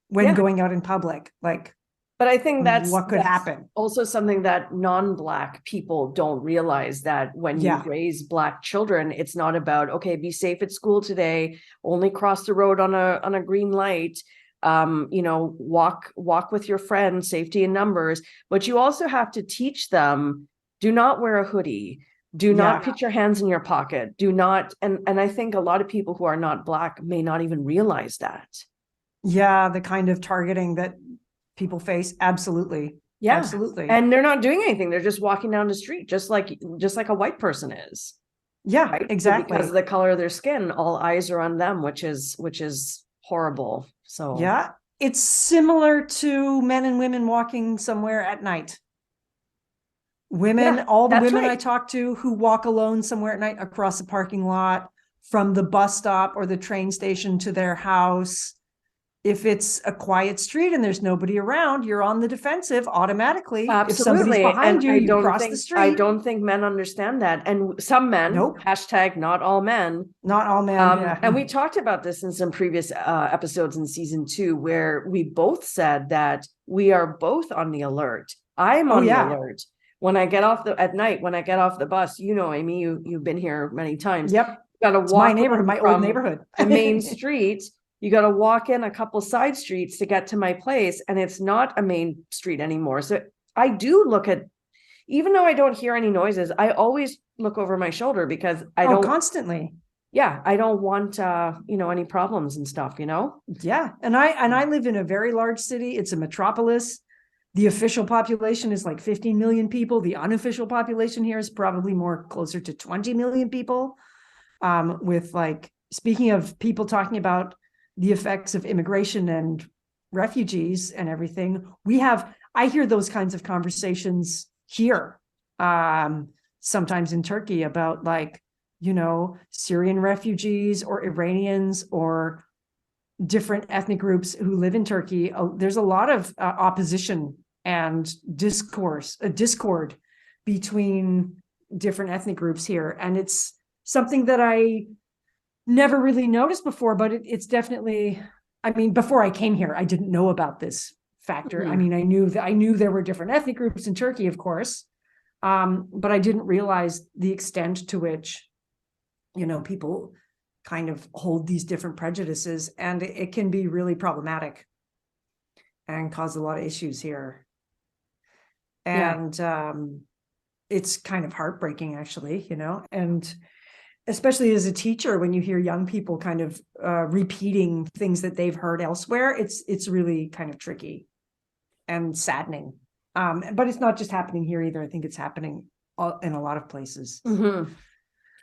when going out in public. Like, but I think that's what could happen. Also something that non-Black people don't realize, that when you raise Black children, it's not about, okay, be safe at school today, only cross the road on a green light, you know, walk with your friends, safety in numbers. But you also have to teach them, do not wear a hoodie, do not put your hands in your pocket, do not, and I think a lot of people who are not Black may not even realize that. Yeah, the kind of targeting that people face. Absolutely. Yeah, absolutely. And they're not doing anything. They're just walking down the street, just like a white person is. Yeah, right? Exactly. So because of the color of their skin, all eyes are on them, which is horrible. So yeah, it's similar to men and women walking somewhere at night. Women, all the women I talk to who walk alone somewhere at night across the parking lot, from the bus stop or the train station to their house. If it's a quiet street and there's nobody around, you're on the defensive automatically. Absolutely. If somebody's behind you, you cross the street. I don't think men understand that. And some men, hashtag not all men. Not all men, And we talked about this in some previous episodes in season 2, where we both said that we are both on the alert. I'm on the alert. When I get off at night, when I get off the bus, you know, Amy, you've been here many times. Yep. You got to walk my neighborhood, my old neighborhood. The main street. You got to walk in a couple side streets to get to my place, and it's not a main street anymore. So I do look at, even though I don't hear any noises, I always look over my shoulder, because I don't constantly. Yeah, I don't want any problems and stuff, Yeah, and I live in a very large city. It's a metropolis. The official population is like 15 million people. The unofficial population here is probably more closer to 20 million people. With, like, speaking of people talking about the effects of immigration and refugees and everything, I hear those kinds of conversations here, sometimes in Turkey, about, like, Syrian refugees or Iranians or different ethnic groups who live in Turkey. There's a lot of opposition and discord between different ethnic groups here. And it's something that I never really noticed before, but it's definitely, I mean, before I came here, I didn't know about this factor. Mm-hmm. I mean, I knew there were different ethnic groups in Turkey, of course, but I didn't realize the extent to which, people kind of hold these different prejudices, and it can be really problematic and cause a lot of issues here. And it's kind of heartbreaking, actually, and especially as a teacher, when you hear young people kind of repeating things that they've heard elsewhere, it's really kind of tricky and saddening. But it's not just happening here either. I think it's happening in a lot of places. Mm-hmm.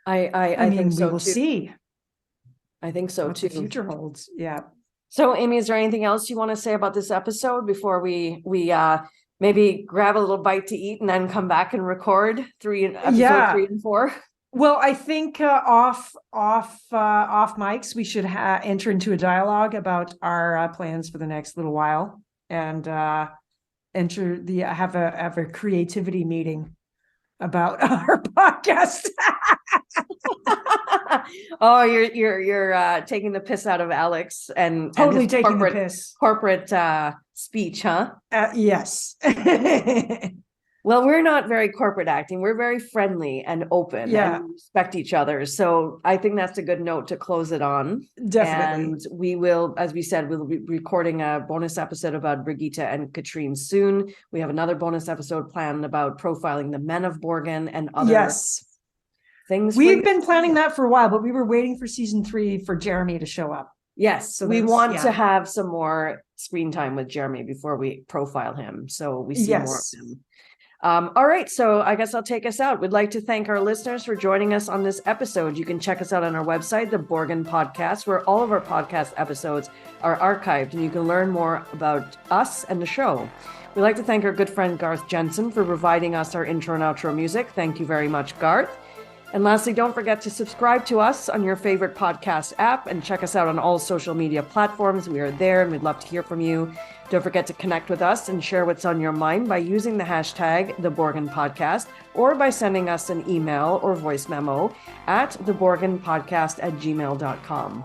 I think mean, so we will too. see. I think so what too. The future holds. Yeah. So, Amy, is there anything else you want to say about this episode before we maybe grab a little bite to eat and then come back and record episode 3 and 4? Well, I think off mics, we should enter into a dialogue about our plans for the next little while, and have a creativity meeting about our podcast. Oh, you're taking the piss out of Alex and totally his taking the piss. Corporate speech, huh? Yes. Well, we're not very corporate acting. We're very friendly and open and respect each other. So I think that's a good note to close it on. Definitely. And we will, as we said, we'll be recording a bonus episode about Birgitte and Katrine soon. We have another bonus episode planned about profiling the men of Borgen and other things. We've been planning that for a while, but we were waiting for season 3 for Jeremy to show up. Yes, so we want to have some more screen time with Jeremy before we profile him. So we see more of him. All right, so I guess I'll take us out. We'd like to thank our listeners for joining us on this episode. You can check us out on our website, The Borgen Podcast, where all of our podcast episodes are archived, and you can learn more about us and the show. We'd like to thank our good friend Garth Jensen for providing us our intro and outro music. Thank you very much, Garth. And lastly, don't forget to subscribe to us on your favorite podcast app and check us out on all social media platforms. We are there and we'd love to hear from you. Don't forget to connect with us and share what's on your mind by using the hashtag #TheBorgenPodcast or by sending us an email or voice memo at theborgenpodcast@gmail.com.